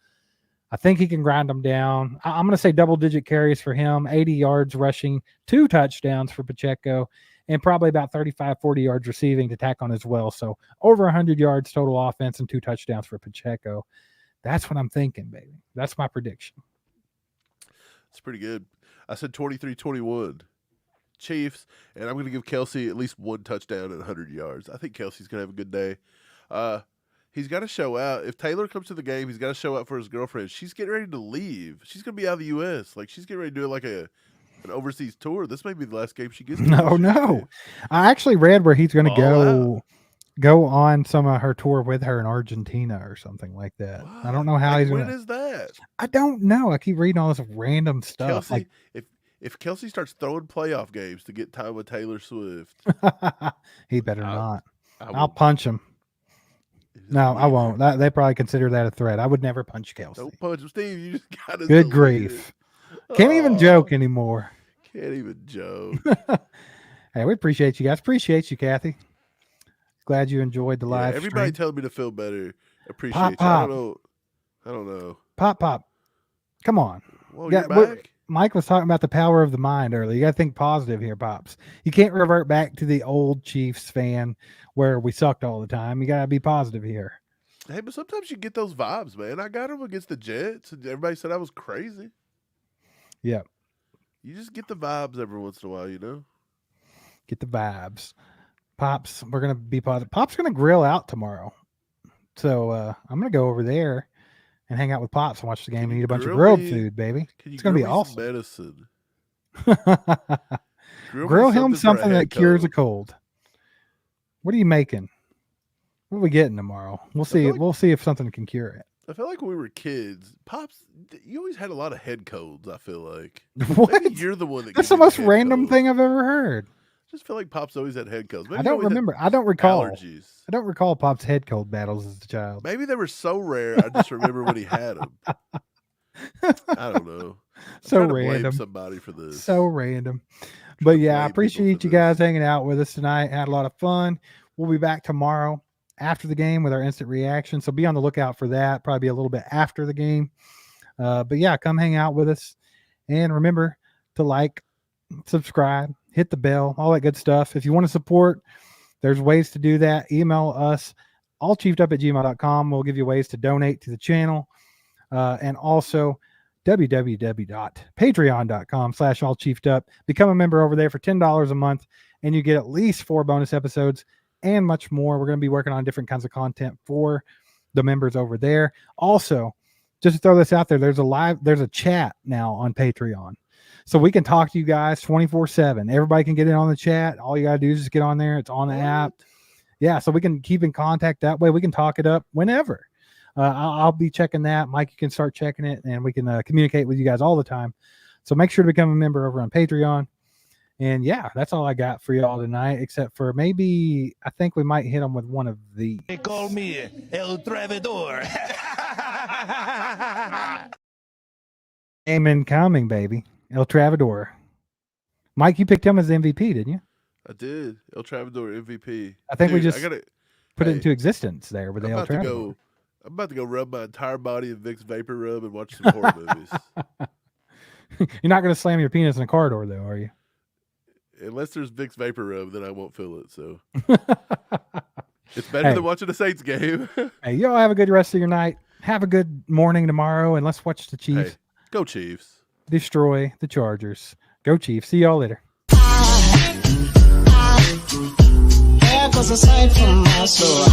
I think he can grind them down. I'm going to say double-digit carries for him, 80 yards rushing, 2 touchdowns for Pacheco, and probably about 35, 40 yards receiving to tack on as well. So over 100 yards total offense and 2 touchdowns for Pacheco. That's what I'm thinking, baby. That's my prediction. It's pretty good. I said 23-21 Chiefs, and I'm going to give Kelce at least 1 touchdown and 100 yards. I think Kelce's going to have a good day. He's got to show out. If Taylor comes to the game, he's got to show out for his girlfriend. She's getting ready to leave. She's going to be out of the U.S. Like, she's getting ready to do like an overseas tour. This may be the last game she gets. No. I actually read where he's going to go on some of her tour with her in Argentina or something like that. What? I don't know how he's going to. When is that? I don't know. I keep reading all this random stuff. Kelce, if Kelce starts throwing playoff games to get time with Taylor Swift, he better not. I'll punch him. No, I won't. They probably consider that a threat. I would never punch Kelce. Don't punch him, Steve. You just got to. Good grief. Can't even joke anymore. Can't even joke. Hey, we appreciate you guys. Appreciate you, Kathy. Glad you enjoyed the live stream. Everybody telling me to feel better. Appreciate you. I don't know. Pop. Come on. Well, you're back? Mike was talking about the power of the mind earlier. You got to think positive here, Pops. You can't revert back to the old Chiefs fan where we sucked all the time. You got to be positive here. Hey, but sometimes you get those vibes, man. I got them against the Jets, and everybody said I was crazy. Yeah. You just get the vibes every once in a while, you know? Get the vibes. Pops, we're going to be positive. Pop's going to grill out tomorrow. So I'm going to go over there and hang out with Pops and watch the game and eat a bunch of grilled food, baby. It's going to be awesome. Medicine. Grill him something that cures a cold. What are you making? What are we getting tomorrow? We'll see. We'll see if something can cure it. I feel like when we were kids, Pops, you always had a lot of head colds, I feel like. What? Maybe you're the one that That's the most random thing I've ever heard. I just feel like Pops always had head colds. Maybe I don't remember. I don't recall. Allergies. I don't recall Pop's head cold battles as a child. Maybe they were so rare. I just remember when he had them. I don't know. So random. Blame somebody for this. So random. But yeah, I appreciate you guys hanging out with us tonight. Had a lot of fun. We'll be back tomorrow after the game with our instant reaction. So be on the lookout for that. Probably a little bit after the game. But yeah, come hang out with us. And remember to like, subscribe, hit the bell, all that good stuff. If you want to support, there's ways to do that. Email us, allchiefedup@gmail.com. We'll give you ways to donate to the channel. And also www.patreon.com/allchiefedup. Become a member over there for $10 a month, and you get at least 4 bonus episodes and much more. We're going to be working on different kinds of content for the members over there. Also, just to throw this out there, there's a chat now on Patreon. So we can talk to you guys 24/7. Everybody can get in on the chat. All you got to do is just get on there. It's on the app. Yeah, so we can keep in contact that way. We can talk it up whenever. I'll be checking that. Mike, you can start checking it, and we can communicate with you guys all the time. So make sure to become a member over on Patreon. And yeah, that's all I got for y'all tonight, except for maybe I think we might hit them with one of these. They call me El Travidor. Amen coming, baby. El Travidor. Mike, you picked him as the MVP, didn't you? I did. El Travidor MVP. I think we just put it into existence there with the El Travidor. I'm about to go rub my entire body in Vicks Vapor Rub and watch some horror movies. You're not going to slam your penis in a car door, though, are you? Unless there's Vicks Vapor Rub, then I won't feel it. So it's better than watching a Saints game. Hey, y'all have a good rest of your night. Have a good morning tomorrow, and let's watch the Chiefs. Hey, go Chiefs. Destroy the Chargers. Go Chiefs. See y'all later. There goes a sight from my soul.